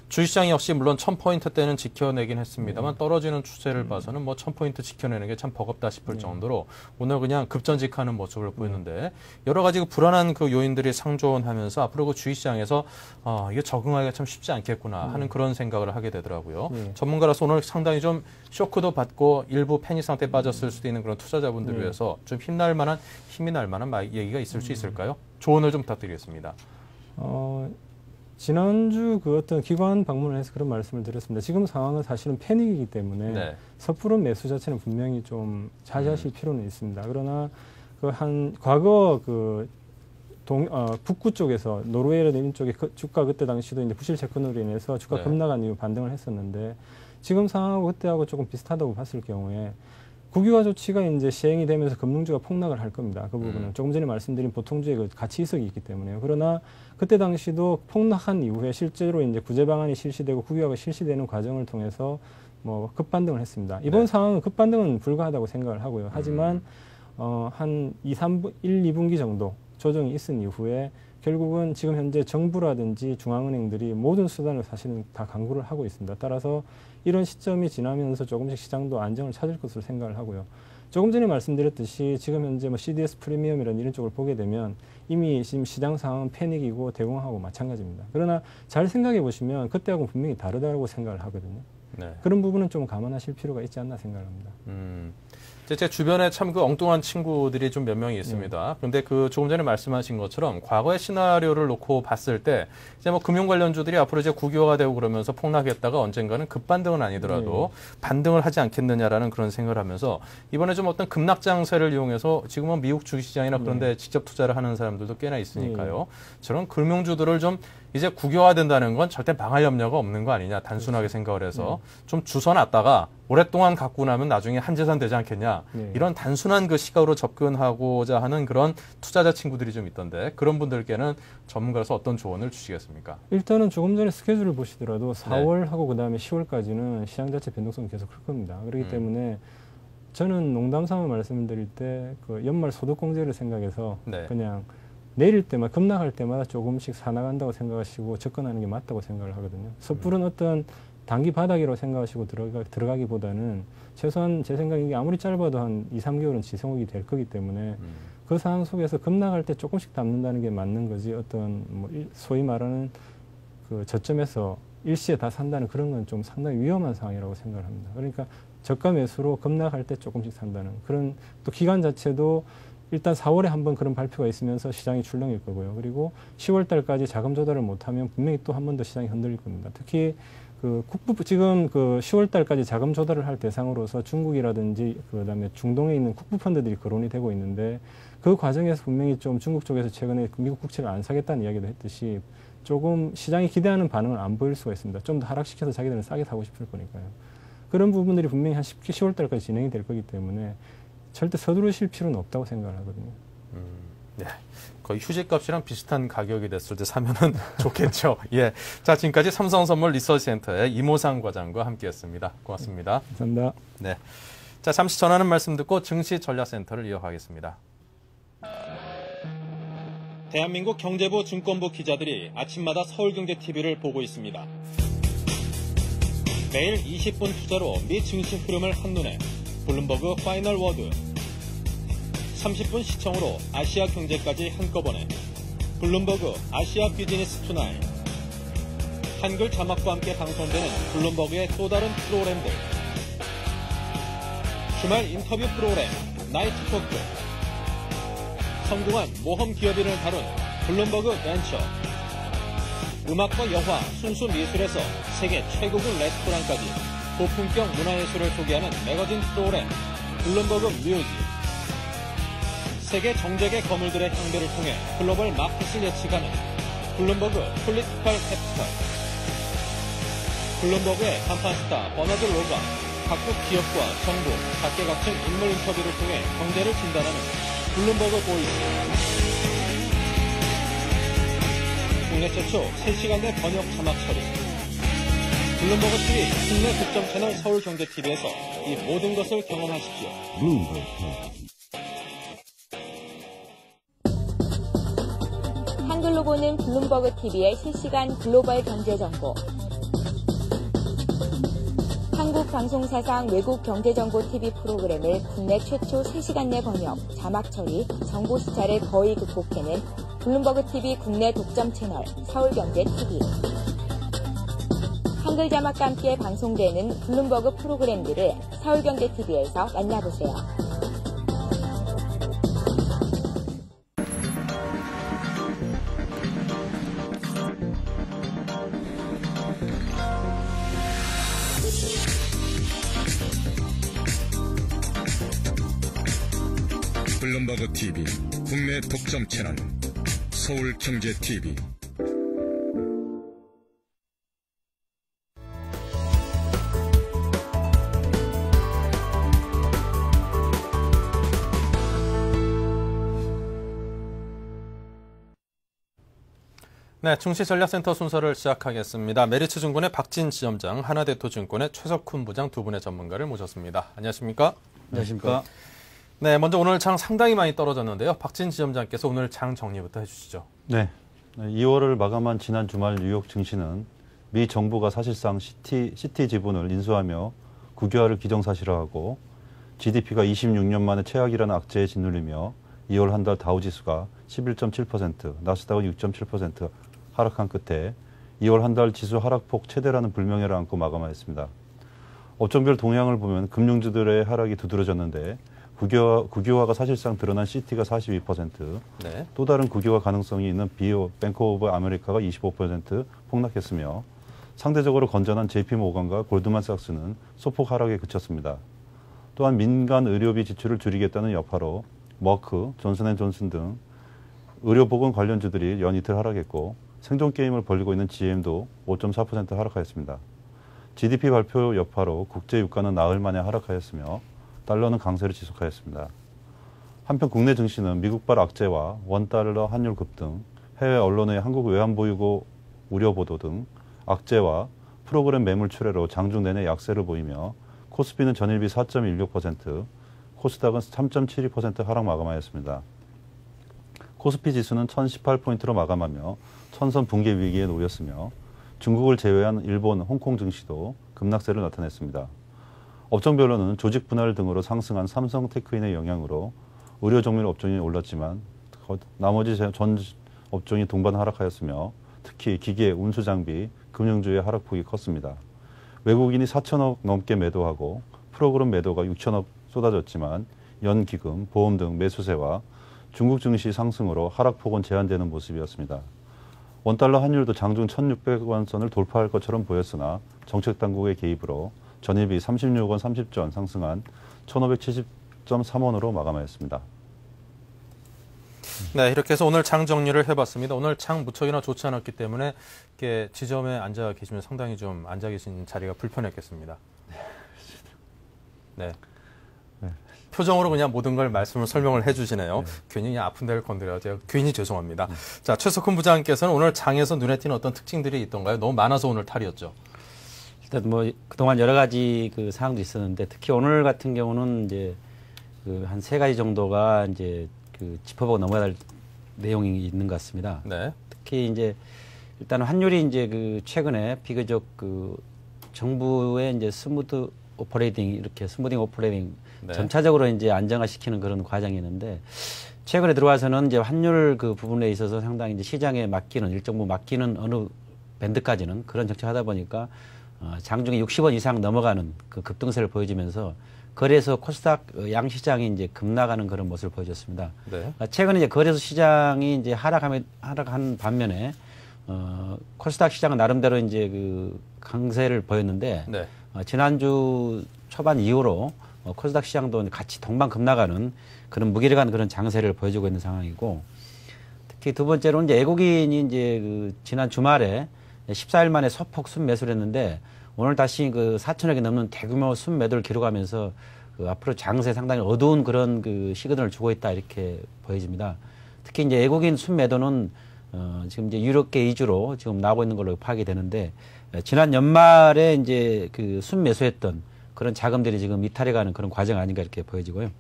주식시장 역시 물론 1000포인트대는 지켜내긴 했습니다만 떨어지는 추세를 봐서는 뭐 1000포인트 지켜내는 게 참 버겁다 싶을 정도로 오늘 그냥 급전직하는 모습을 보였는데 여러 가지 그 불안한 그 요인들이 상존하면서 앞으로 그 주식시장에서 이게 적응하기가 참 쉽지 않겠구나 하는 그런 생각을 하게 되더라고요. 전문가로서 오늘 상당히 좀 쇼크도 받고 일부 패닉 상태에 빠졌을 수도 있는 그런 투자자분들을 위해서 좀 힘이 날 만한 얘기가 있을 수 있을까요? 조언을 좀 부탁드리겠습니다. 지난주 그 어떤 기관 방문을 해서 그런 말씀을 드렸습니다. 지금 상황은 사실은 패닉이기 때문에 네. 섣부른 매수 자체는 분명히 좀 자제하실 필요는 있습니다. 그러나 과거 북구 쪽에서 노르웨이라든 이쪽에 주가 그때 당시도 이제 부실 채권으로 인해서 주가 네. 급락한 이후 반등을 했었는데 지금 상황하고 그때하고 조금 비슷하다고 봤을 경우에 국유화 조치가 이제 시행이 되면서 금융주가 폭락을 할 겁니다. 그 부분은 조금 전에 말씀드린 보통주의 그 가치 이석이 있기 때문에요. 그러나 그때 당시도 폭락한 이후에 실제로 이제 구제 방안이 실시되고 국유화가 실시되는 과정을 통해서 뭐 급반등을 했습니다. 이번 네. 상황은 급반등은 불가하다고 생각을 하고요. 하지만 한 1, 2분기 정도 조정이 있은 이후에 결국은 지금 현재 정부라든지 중앙은행들이 모든 수단을 사실은 다 강구를 하고 있습니다. 따라서 이런 시점이 지나면서 조금씩 시장도 안정을 찾을 것으로 생각을 하고요. 조금 전에 말씀드렸듯이 지금 현재 뭐 CDS 프리미엄이라는 이런 쪽을 보게 되면 이미 지금 시장 상황은 패닉이고 대공하고 마찬가지입니다. 그러나 잘 생각해 보시면 그때하고는 분명히 다르다고 생각을 하거든요. 네. 그런 부분은 좀 감안하실 필요가 있지 않나 생각을 합니다. 제 주변에 참 그 엉뚱한 친구들이 좀 몇 명이 있습니다. 그런데 그 조금 전에 말씀하신 것처럼 과거의 시나리오를 놓고 봤을 때 이제 뭐 금융 관련주들이 앞으로 이제 국유화가 되고 그러면서 폭락했다가 언젠가는 급반등은 아니더라도 반등을 하지 않겠느냐라는 그런 생각을 하면서 이번에 좀 어떤 급락 장세를 이용해서 지금은 미국 주식시장이나 그런 데 직접 투자를 하는 사람들도 꽤나 있으니까요. 저런 금융주들을 좀 이제 국유화된다는 건 절대 망할 염려가 없는 거 아니냐 단순하게 생각을 해서 좀 주워놨다가 오랫동안 갖고 나면 나중에 한재산 되지 않겠냐 이런 단순한 그 시각으로 접근하고자 하는 그런 투자자 친구들이 좀 있던데 그런 분들께는 전문가로서 어떤 조언을 주시겠습니까? 일단은 조금 전에 스케줄을 보시더라도 4월하고 그다음에 10월까지는 시장 자체 변동성이 계속 클 겁니다. 그렇기 때문에 저는 농담삼아 말씀드릴 때 그 연말 소득공제를 생각해서 그냥 내릴 때마다 급락할 때마다 조금씩 사나간다고 생각하시고 접근하는 게 맞다고 생각을 하거든요. 섣부른 어떤 단기 바닥이라고 생각하시고 들어가기보다는 최소한 제 생각에 아무리 짧아도 한 2, 3개월은 지속이 될 거기 때문에 그 상황 속에서 급락할 때 조금씩 담는다는 게 맞는 거지 어떤 뭐 소위 말하는 그 저점에서 일시에 다 산다는 그런 건 좀 상당히 위험한 상황이라고 생각을 합니다. 그러니까 저가 매수로 급락할 때 조금씩 산다는 그런 또 기간 자체도 일단 4월에 한번 그런 발표가 있으면서 시장이 출렁일 거고요. 그리고 10월 달까지 자금 조달을 못하면 분명히 또 한 번 더 시장이 흔들릴 겁니다. 특히 지금 10월 달까지 자금 조달을 할 대상으로서 중국이라든지 그다음에 중동에 있는 국부 펀드들이 거론이 되고 있는데 그 과정에서 분명히 좀 중국 쪽에서 최근에 미국 국채를 안 사겠다는 이야기도 했듯이 조금 시장이 기대하는 반응을 안 보일 수가 있습니다. 좀 더 하락시켜서 자기들은 싸게 사고 싶을 거니까요. 그런 부분들이 분명히 한 10월 달까지 진행이 될 거기 때문에 절대 서두르실 필요는 없다고 생각을 하거든요. 네. 거의 휴지값이랑 비슷한 가격이 됐을 때 사면은 좋겠죠. 예. 자, 지금까지 삼성선물 리서치센터의 이모상 과장과 함께했습니다. 고맙습니다. 감사합니다. 네. 자, 잠시 전하는 말씀 듣고 증시전략센터를 이어가겠습니다. 대한민국 경제부 증권부 기자들이 아침마다 서울경제TV를 보고 있습니다. 매일 20분 투자로 미 증시 흐름을 한눈에 블룸버그 파이널 워드 30분 시청으로 아시아 경제까지 한꺼번에 블룸버그 아시아 비즈니스 투나잇 한글 자막과 함께 방송되는 블룸버그의 또 다른 프로그램들 주말 인터뷰 프로그램 나이트 토크 성공한 모험 기업인을 다룬 블룸버그 벤처 음악과 영화, 순수 미술에서 세계 최고급 레스토랑까지 고품격 문화예술을 소개하는 매거진 프로그램 블룸버그 뮤직 세계 정재계 거물들의 향배를 통해 글로벌 마켓을 예측하는 블룸버그 폴리티컬 캐피탈 블룸버그의 간판 스타 버나드 로가 각국 기업과 정부, 각계각층 인물 인터뷰를 통해 경제를 진단하는 블룸버그 보이스 국내 최초 3시간 내 번역 자막 처리 블룸버그 TV 국내 독점 채널 서울경제TV에서 이 모든 것을 경험하십시오. 한글로 보는 블룸버그 TV의 실시간 글로벌 경제 정보. 한국 방송사상 외국 경제 정보 TV 프로그램을 국내 최초 3시간 내 번역, 자막 처리, 정보 시차를 거의 극복해낸 블룸버그 TV 국내 독점 채널 서울경제TV. 한글 자막과 함께 방송되는 블룸버그 프로그램들을 서울경제TV에서 만나보세요. 블룸버그 TV 국내 독점 채널 서울경제TV. 네, 충시전략센터 순서를 시작하겠습니다. 메리츠증권의 박진 지점장, 하나대투증권의 최석훈 부장 두 분의 전문가를 모셨습니다. 안녕하십니까? 안녕하십니까? 네, 먼저 오늘 장 상당히 많이 떨어졌는데요. 박진 지점장께서 오늘 장 정리부터 해주시죠. 네, 2월을 마감한 지난 주말 뉴욕 증시는 미 정부가 사실상 시티 지분을 인수하며 국유화를 기정사실화하고 GDP가 26년 만에 최악이라는 악재에 짓눌리며 2월 한 달 다우지수가 11.7%, 나스닥은 6.7% 하락한 끝에 2월 한 달 지수 하락폭 최대라는 불명예를 안고 마감하였습니다. 업종별 동향을 보면 금융주들의 하락이 두드러졌는데 국유화가 사실상 드러난 시티가 42%, 네. 또 다른 국유화 가능성이 있는 BO, 뱅크 오브 아메리카가 25% 폭락했으며 상대적으로 건전한 JP모건과 골드만삭스는 소폭 하락에 그쳤습니다. 또한 민간 의료비 지출을 줄이겠다는 여파로 머크, 존슨앤존슨 등 의료보건 관련주들이 연이틀 하락했고 생존 게임을 벌이고 있는 GM도 5.4% 하락하였습니다. GDP 발표 여파로 국제 유가는 나흘 만에 하락하였으며 달러는 강세를 지속하였습니다. 한편 국내 증시는 미국발 악재와 원달러 환율 급등, 해외 언론의 한국 외환보유고 우려 보도 등 악재와 프로그램 매물 출회로 장중 내내 약세를 보이며 코스피는 전일비 4.16%, 코스닥은 3.72% 하락 마감하였습니다. 코스피 지수는 1018포인트로 마감하며 천선 붕괴 위기에 놓였으며 중국을 제외한 일본, 홍콩 증시도 급락세를 나타냈습니다. 업종별로는 조직 분할 등으로 상승한 삼성 테크인의 영향으로 의료 정밀 업종이 올랐지만 나머지 전 업종이 동반 하락하였으며 특히 기계, 운수 장비, 금융주의 하락폭이 컸습니다. 외국인이 4천억 넘게 매도하고 프로그램 매도가 6천억 쏟아졌지만 연기금, 보험 등 매수세와 중국 증시 상승으로 하락폭은 제한되는 모습이었습니다. 원달러 환율도 장중 1,600원 선을 돌파할 것처럼 보였으나 정책당국의 개입으로 전일비 36원 30전 상승한 1,570.3원으로 마감하였습니다. 네, 이렇게 해서 오늘 장 정리를 해봤습니다. 오늘 장 무척이나 좋지 않았기 때문에 이렇게 지점에 앉아 계시면 상당히 좀 앉아 계신 자리가 불편했겠습니다. 네. 표정으로 그냥 모든 걸 말씀을 설명을 해주시네요. 네. 괜히 그냥 아픈 데를 건드려서 제가 괜히 죄송합니다. 자, 최석훈 부장께서는 오늘 장에서 눈에 띄는 어떤 특징들이 있던가요? 너무 많아서 오늘 탈이었죠. 일단 뭐 그동안 여러 가지 그 사항도 있었는데 특히 오늘 같은 경우는 이제 그 한 3가지 정도가 이제 그 짚어보고 넘어가야 할 내용이 있는 것 같습니다. 네. 특히 이제 일단 환율이 이제 그 최근에 비교적 그 정부의 이제 스무딩 오퍼레이팅 네. 점차적으로 이제 안정화시키는 그런 과정이 있는데 최근에 들어와서는 이제 환율 그 부분에 있어서 상당히 이제 시장에 맡기는 일정 부분 맡기는 어느 밴드까지는 그런 정책하다 보니까 장중에 60원 이상 넘어가는 그 급등세를 보여주면서 거래소 코스닥 양시장이 이제 급락하는 그런 모습을 보여줬습니다. 네. 최근에 이제 거래소 시장이 이제 하락한 반면에 코스닥 시장은 나름대로 이제 그 강세를 보였는데 네. 지난주 초반 이후로 코스닥 시장도 같이 동반 급락하는 그런 무기력한 그런 장세를 보여주고 있는 상황이고 특히 두 번째로 이제 외국인이 이제 그 지난 주말에 14일 만에 소폭 순매수를 했는데 오늘 다시 그 4천억이 넘는 대규모 순매도를 기록하면서 그 앞으로 장세 상당히 어두운 그런 그 시그널을 주고 있다 이렇게 보여집니다. 특히 이제 외국인 순매도는 지금 이제 유럽계 위주로 지금 나오고 있는 걸로 파악이 되는데 지난 연말에 이제 그 순매수했던 그런 자금들이 지금 이탈해가는 그런 과정 아닌가 이렇게 보여지고요.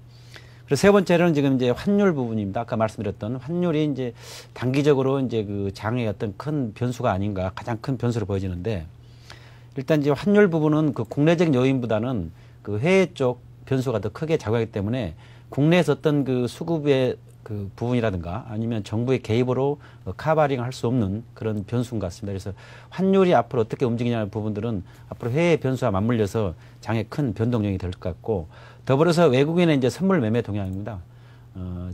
그리고 세 번째로는 지금 이제 환율 부분입니다. 아까 말씀드렸던 환율이 이제 단기적으로 이제 그 장의 어떤 큰 변수가 아닌가 가장 큰 변수로 보여지는데 일단 이제 환율 부분은 그 국내적 요인보다는 그 해외 쪽 변수가 더 크게 작용하기 때문에 국내에서 어떤 그 수급의 그 부분이라든가 아니면 정부의 개입으로 카바링 할 수 없는 그런 변수인 것 같습니다. 그래서 환율이 앞으로 어떻게 움직이냐는 부분들은 앞으로 해외 변수와 맞물려서 장에 큰 변동력이 될 것 같고 더불어서 외국인의 이제 선물 매매 동향입니다.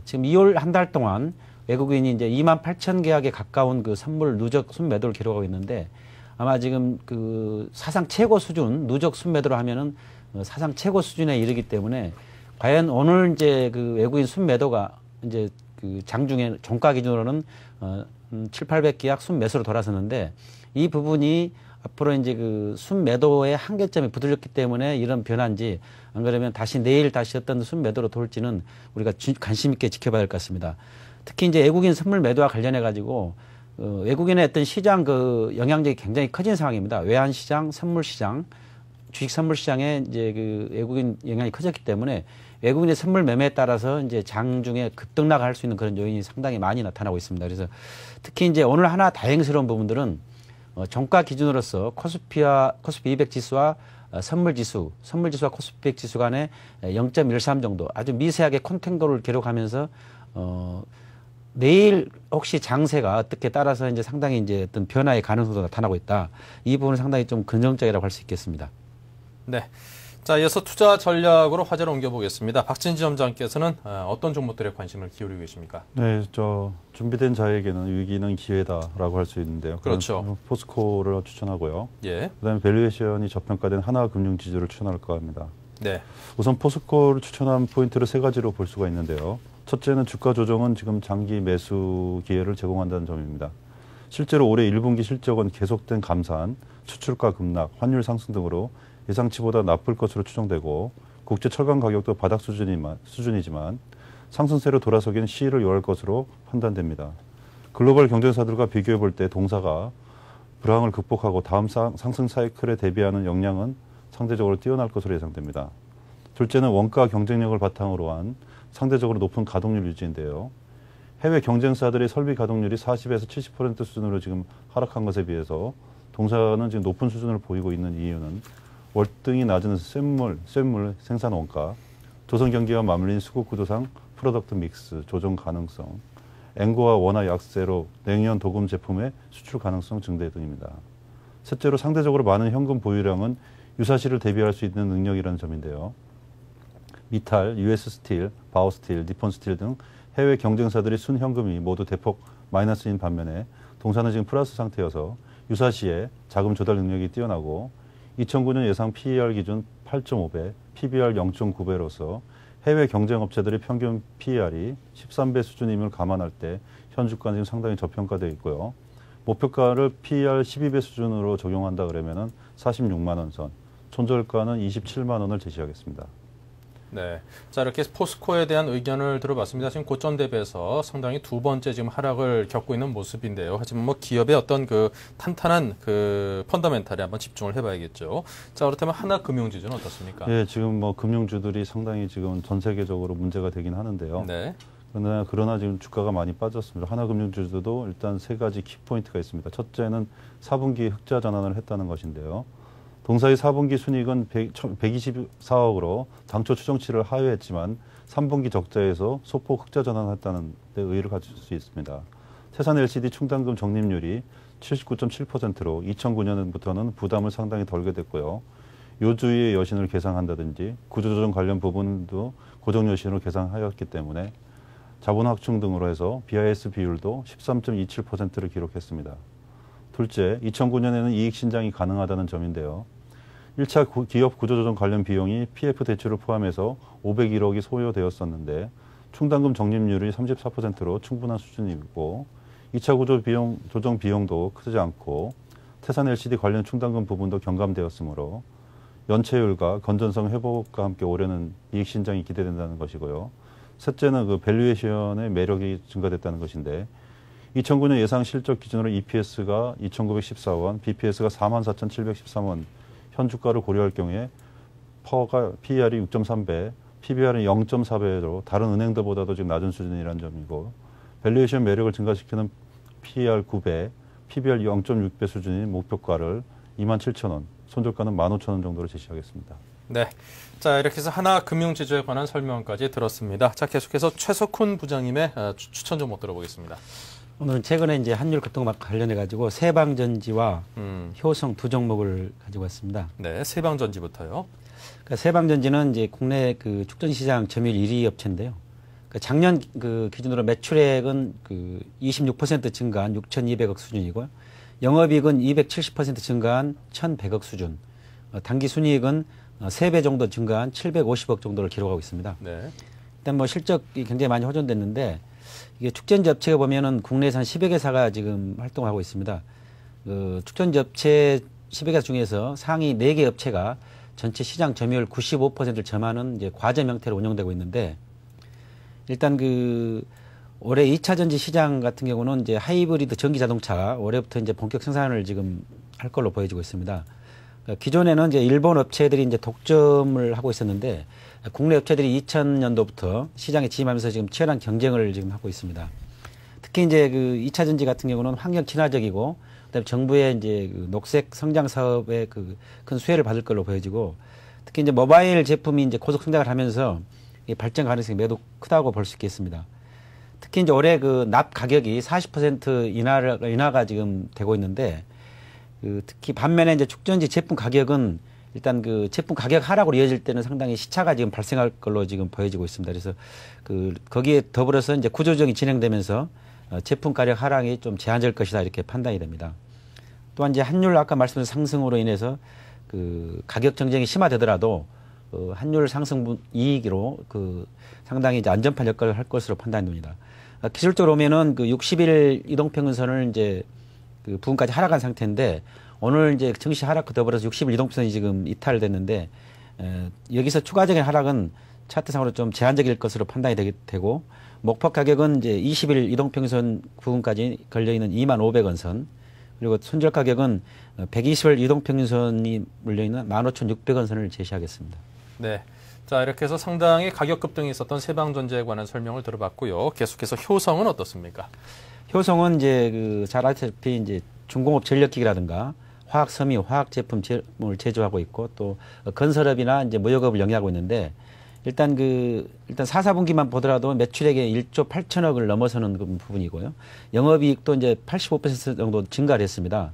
지금 2월 한 달 동안 외국인이 이제 28,000계약에 가까운 그 선물 누적 순매도를 기록하고 있는데 아마 지금 그 사상 최고 수준 누적 순매도로 하면은 사상 최고 수준에 이르기 때문에 과연 오늘 이제 그 외국인 순매도가 이제 그 장중에 종가 기준으로는 7,800계약 순매수로 돌아섰는데 이 부분이 앞으로 이제 그 순매도의 한계점이 부들렸기 때문에 이런 변화인지 안 그러면 내일 다시 어떤 순매도로 돌지는 우리가 관심 있게 지켜봐야 할 것 같습니다. 특히 이제 외국인 선물 매도와 관련해 가지고 외국인의 어떤 시장 그 영향력이 굉장히 커진 상황입니다. 외환 시장, 선물 시장, 주식 선물 시장에 이제 그 외국인 영향이 커졌기 때문에 외국인의 선물 매매에 따라서 이제 장중에 급등락할 수 있는 그런 요인이 상당히 많이 나타나고 있습니다. 그래서 특히 이제 오늘 하나 다행스러운 부분들은 종가 기준으로서 코스피 200 지수와 선물 지수와 코스피 100 지수 간에 0.13 정도 아주 미세하게 컨탱고를 기록하면서 내일 혹시 장세가 어떻게 따라서 이제 상당히 이제 어떤 변화의 가능성도 나타나고 있다. 이 부분은 상당히 좀 긍정적이라고 할 수 있겠습니다. 네. 자, 이어서 투자 전략으로 화제를 옮겨보겠습니다. 박진지 점장께서는 어떤 종목들에 관심을 기울이고 계십니까? 네, 준비된 자에게는 위기는 기회다라고 할 수 있는데요. 그렇죠. 포스코를 추천하고요. 예. 그다음에 밸류에이션이 저평가된 하나금융지주를 추천할까 합니다. 네. 우선 포스코를 추천한 포인트를 세 가지로 볼 수가 있는데요. 첫째는 주가 조정은 지금 장기 매수 기회를 제공한다는 점입니다. 실제로 올해 1분기 실적은 계속된 감산, 수출가 급락, 환율 상승 등으로 예상치보다 나쁠 것으로 추정되고 국제 철강 가격도 바닥 수준이지만 상승세로 돌아서기는 시일을 요할 것으로 판단됩니다. 글로벌 경쟁사들과 비교해 볼 때 동사가 불황을 극복하고 다음 상승 사이클에 대비하는 역량은 상대적으로 뛰어날 것으로 예상됩니다. 둘째는 원가 경쟁력을 바탕으로 한 상대적으로 높은 가동률 유지인데요. 해외 경쟁사들의 설비 가동률이 40에서 70% 수준으로 지금 하락한 것에 비해서 동사는 지금 높은 수준을 보이고 있는 이유는 월등히 낮은 쇳물 생산 원가, 조선 경기와 맞물린 수급 구조상 프로덕트 믹스, 조정 가능성, 앵고와 원화 약세로 냉연 도금 제품의 수출 가능성 증대 등입니다. 셋째로 상대적으로 많은 현금 보유량은 유사시를 대비할 수 있는 능력이라는 점인데요. 미탈, US 스틸, 바오 스틸, 니폰 스틸 등 해외 경쟁사들의 순현금이 모두 대폭 마이너스인 반면에 동사는 지금 플러스 상태여서 유사시에 자금 조달 능력이 뛰어나고 2009년 예상 PER 기준 8.5배, PBR 0.9배로서 해외 경쟁업체들의 평균 PER이 13배 수준임을 감안할 때 현 주가는 지금 상당히 저평가되어 있고요. 목표가를 PER 12배 수준으로 적용한다 그러면은 46만 원 선, 손절가는 27만 원을 제시하겠습니다. 네. 자, 이렇게 포스코에 대한 의견을 들어봤습니다. 지금 고점 대비해서 상당히 두 번째 지금 하락을 겪고 있는 모습인데요. 하지만 뭐 기업의 어떤 그 탄탄한 그 펀더멘탈에 한번 집중을 해봐야겠죠. 자, 그렇다면 하나금융지주는 어떻습니까? 예, 지금 뭐 금융주들이 상당히 지금 전 세계적으로 문제가 되긴 하는데요. 네. 그러나 지금 주가가 많이 빠졌습니다. 하나금융주도 일단 세 가지 키포인트가 있습니다. 첫째는 4분기 흑자 전환을 했다는 것인데요. 동사의 4분기 순이익은 124억으로 당초 추정치를 하회했지만 3분기 적자에서 소폭 흑자 전환했다는 데 의의를 가질 수 있습니다. 태산 LCD 충당금 적립률이 79.7%로 2009년부터는 부담을 상당히 덜게 됐고요. 요주의 여신을 계상한다든지 구조조정 관련 부분도 고정여신으로 계상하였기 때문에 자본 확충 등으로 해서 BIS 비율도 13.27%를 기록했습니다. 둘째, 2009년에는 이익 신장이 가능하다는 점인데요. 1차 기업 구조조정 관련 비용이 PF 대출을 포함해서 501억이 소요되었었는데 충당금 적립률이 34%로 충분한 수준이고 2차 조정 비용도 크지 않고 태산 LCD 관련 충당금 부분도 경감되었으므로 연체율과 건전성 회복과 함께 올해는 이익 신장이 기대된다는 것이고요. 셋째는 그 밸류에이션의 매력이 증가됐다는 것인데 2009년 예상 실적 기준으로 EPS가 2,914원, BPS가 44,713원, 현 주가를 고려할 경우에 PER이 6.3배, PBR이 0.4배로 다른 은행들보다도 지금 낮은 수준이라는 점이고 밸류에이션 매력을 증가시키는 PER 9배, PBR 0.6배 수준인 목표가를 27,000원, 손절가는 15,000원 정도로 제시하겠습니다. 네. 자, 이렇게 해서 하나금융지주에 관한 설명까지 들었습니다. 자, 계속해서 최석훈 부장님의 추천 종목 들어보겠습니다. 오늘은 최근에 이제 환율 급등과 관련해 가지고 세방전지와 효성 두 종목을 가지고 왔습니다. 네, 세방전지부터요. 그러니까 세방전지는 이제 국내 그 축전시장 점유율 1위 업체인데요. 그러니까 작년 그 기준으로 매출액은 그 26% 증가한 6,200억 수준이고요. 영업이익은 270% 증가한 1,100억 수준. 당기 순이익은 3배 정도 증가한 750억 정도를 기록하고 있습니다. 네. 일단 뭐 실적이 굉장히 많이 호전됐는데 이게 축전지 업체가 보면은 국내에서 한 10여 개사가 지금 활동하고 있습니다. 축전지 업체 10여 개 중에서 상위 4개 업체가 전체 시장 점유율 95%를 점하는 이제 과점 형태로 운영되고 있는데 일단 올해 2차 전지 시장 같은 경우는 이제 하이브리드 전기 자동차가 올해부터 이제 본격 생산을 지금 할 걸로 보여지고 있습니다. 기존에는 이제 일본 업체들이 이제 독점을 하고 있었는데 국내 업체들이 2000년도부터 시장에 진입하면서 지금 치열한 경쟁을 지금 하고 있습니다. 특히 이제 2차 전지 같은 경우는 환경 친화적이고 그다음에 정부의 이제 녹색 성장 사업에 큰 수혜를 받을 걸로 보여지고 특히 이제 모바일 제품이 이제 고속 성장을 하면서 이 발전 가능성이 매우 크다고 볼 수 있겠습니다. 특히 이제 올해 납 가격이 40% 인하가 지금 되고 있는데 특히 반면에 이제 축전지 제품 가격은 일단 제품 가격 하락으로 이어질 때는 상당히 시차가 지금 발생할 걸로 지금 보여지고 있습니다. 그래서 거기에 더불어서 이제 구조조정이 진행되면서 제품 가격 하락이 좀 제한될 것이다 이렇게 판단이 됩니다. 또한 이제 환율 아까 말씀드린 상승으로 인해서 가격 정쟁이 심화되더라도 환율 상승 이익으로 상당히 이제 안전판 역할을 할 것으로 판단됩니다. 기술적으로 보면은 60일 이동평균선을 이제 부근까지 하락한 상태인데 오늘 이제 증시 하락과 더불어서 60일 이동평선이 지금 이탈됐는데 여기서 추가적인 하락은 차트상으로 좀 제한적일 것으로 판단이 되고 목표 가격은 이제 20일 이동평균선 부근까지 걸려있는 25,000원 선 그리고 손절 가격은 120일 이동평균선이 물려있는 15,600원 선을 제시하겠습니다. 네. 자, 이렇게 해서 상당히 가격 급등이 있었던 세방전자에 관한 설명을 들어봤고요. 계속해서 효성은 어떻습니까? 효성은 이제 잘 아시다시피 이제 중공업 전력기기라든가 화학 섬유, 화학 제품을 제조하고 있고 또 건설업이나 이제 무역업을 영위하고 있는데 일단 4분기만 보더라도 매출액이 1조 8천억을 넘어서는 그 부분이고요. 영업이익도 이제 85% 정도 증가를 했습니다.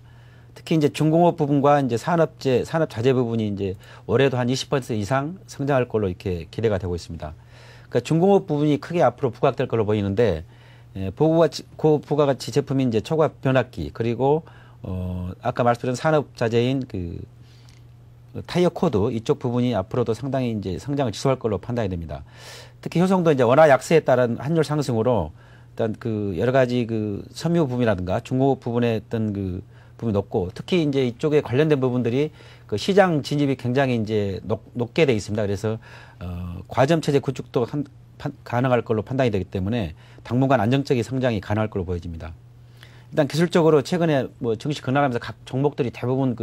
특히 이제 중공업 부분과 이제 산업 자재 부분이 이제 올해도 한 20% 이상 성장할 걸로 이렇게 기대가 되고 있습니다. 그러니까 중공업 부분이 크게 앞으로 부각될 걸로 보이는데 고부가가치 제품인 이제 초과 변압기 그리고 아까 말씀드린 산업 자재인 타이어 코드 이쪽 부분이 앞으로도 상당히 이제 성장을 지속할 걸로 판단이 됩니다. 특히 효성도 이제 원화 약세에 따른 환율 상승으로 일단 여러 가지 섬유 부분이라든가 중공업 부분에 어떤 부분이 높고 특히 이제 이쪽에 관련된 부분들이 시장 진입이 굉장히 이제 높게 돼 있습니다. 그래서 과점 체제 구축도 가능할 걸로 판단이 되기 때문에 당분간 안정적인 성장이 가능할 걸로 보여집니다. 일단 기술적으로 최근에 뭐 증시 급락하면서 각 종목들이 대부분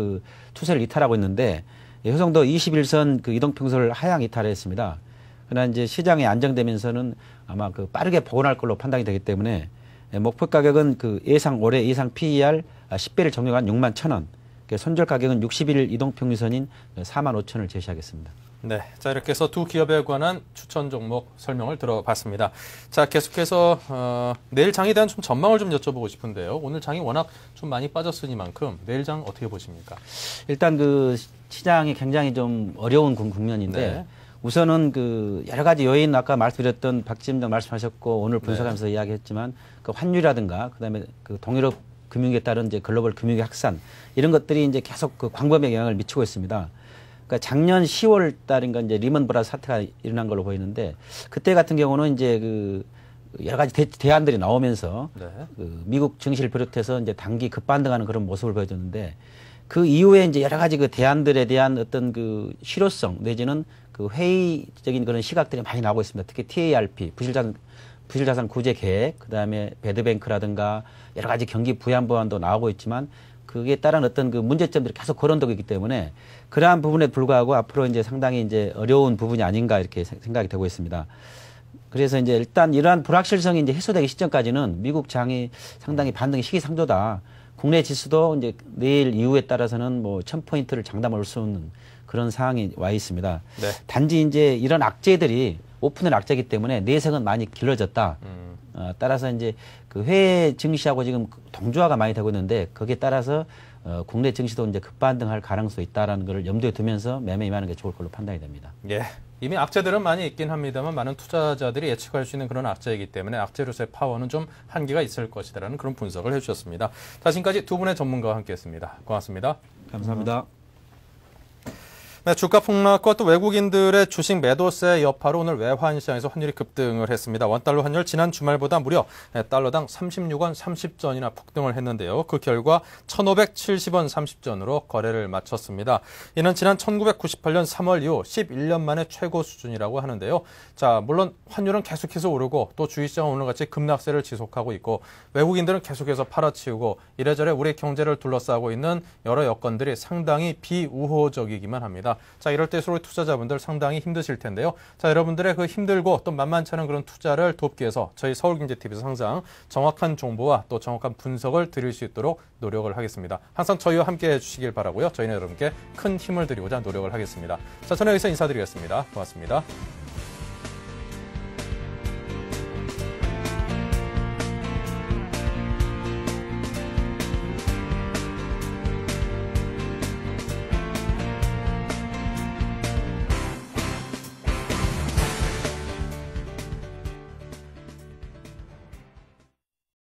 추세를 이탈하고 있는데 효성도 21선 이동평선을 하향 이탈했습니다. 그러나 이제 시장이 안정되면서는 아마 빠르게 복원할 걸로 판단이 되기 때문에 목표 가격은 올해 예상 PER 10배를 적용한 61,000원, 손절 가격은 60일 이동평균선인 45,000원을 제시하겠습니다. 네, 자 이렇게 해서 두 기업에 관한 추천 종목 설명을 들어봤습니다. 자 계속해서 내일 장에 대한 좀 전망을 좀 여쭤보고 싶은데요. 오늘 장이 워낙 좀 많이 빠졌으니만큼 내일 장 어떻게 보십니까? 일단 시장이 굉장히 좀 어려운 국면인데 네. 우선은 여러 가지 요인 아까 말씀드렸던 박지임장 말씀하셨고 오늘 분석하면서 이야기했지만 환율이라든가 그다음에 동유럽 금융에 따른 이제 글로벌 금융의 확산 이런 것들이 이제 계속 광범위하게 영향을 미치고 있습니다. 그러니까 작년 10월 달인가 이제 리먼 브라더스 사태가 일어난 걸로 보이는데 그때 같은 경우는 이제 여러 가지 대안들이 나오면서 네. 미국 증시를 비롯해서 이제 단기 급반등하는 그런 모습을 보여줬는데 그 이후에 이제 여러 가지 대안들에 대한 어떤 실효성 내지는 회의적인 그런 시각들이 많이 나오고 있습니다. 특히 TARP 부실자산 구제 계획, 그다음에 배드뱅크라든가 여러 가지 경기 부양 법안도 나오고 있지만 그에 따른 어떤 문제점들이 계속 거론되고 있기 때문에 그러한 부분에 불구하고 앞으로 이제 상당히 이제 어려운 부분이 아닌가 이렇게 생각이 되고 있습니다. 그래서 이제 일단 이러한 불확실성이 이제 해소되기 시점까지는 미국 장이 상당히 반등의 시기상조다. 국내 지수도 이제 내일 이후에 따라서는 뭐 1000포인트를 장담할 수 있는 그런 상황이 와 있습니다. 네. 단지 이제 이런 악재들이 오픈된 악재이기 때문에 내색은 많이 길러졌다. 따라서 이제 해외 증시하고 지금 동조화가 많이 되고 있는데 거기에 따라서 국내 증시도 이제 급반등할 가능성이 있다라는 것을 염두에 두면서 매매 임하는 게 좋을 걸로 판단이 됩니다. 예. 이미 악재들은 많이 있긴 합니다만 많은 투자자들이 예측할 수 있는 그런 악재이기 때문에 악재로서의 파워는 좀 한계가 있을 것이다라는 그런 분석을 해주셨습니다. 자, 지금까지 두 분의 전문가와 함께했습니다. 고맙습니다. 감사합니다. 네, 주가 폭락과 또 외국인들의 주식 매도세 여파로 오늘 외환 시장에서 환율이 급등을 했습니다. 원달러 환율 지난 주말보다 무려 달러당 36원 30전이나 폭등을 했는데요. 그 결과 1,570원 30전으로 거래를 마쳤습니다. 이는 지난 1998년 3월 이후 11년 만에 최고 수준이라고 하는데요. 자, 물론 환율은 계속해서 오르고 또 주식시장은 오늘같이 급락세를 지속하고 있고 외국인들은 계속해서 팔아치우고 이래저래 우리 경제를 둘러싸고 있는 여러 여건들이 상당히 비우호적이기만 합니다. 자, 이럴 때일수록 투자자분들 상당히 힘드실 텐데요. 자, 여러분들의 그 힘들고 또 만만치 않은 그런 투자를 돕기 위해서 저희 서울경제TV에서 항상 정확한 정보와 또 정확한 분석을 드릴 수 있도록 노력을 하겠습니다. 항상 저희와 함께 해주시길 바라고요. 저희는 여러분께 큰 힘을 드리고자 노력을 하겠습니다. 자, 저는 여기서 인사드리겠습니다. 고맙습니다.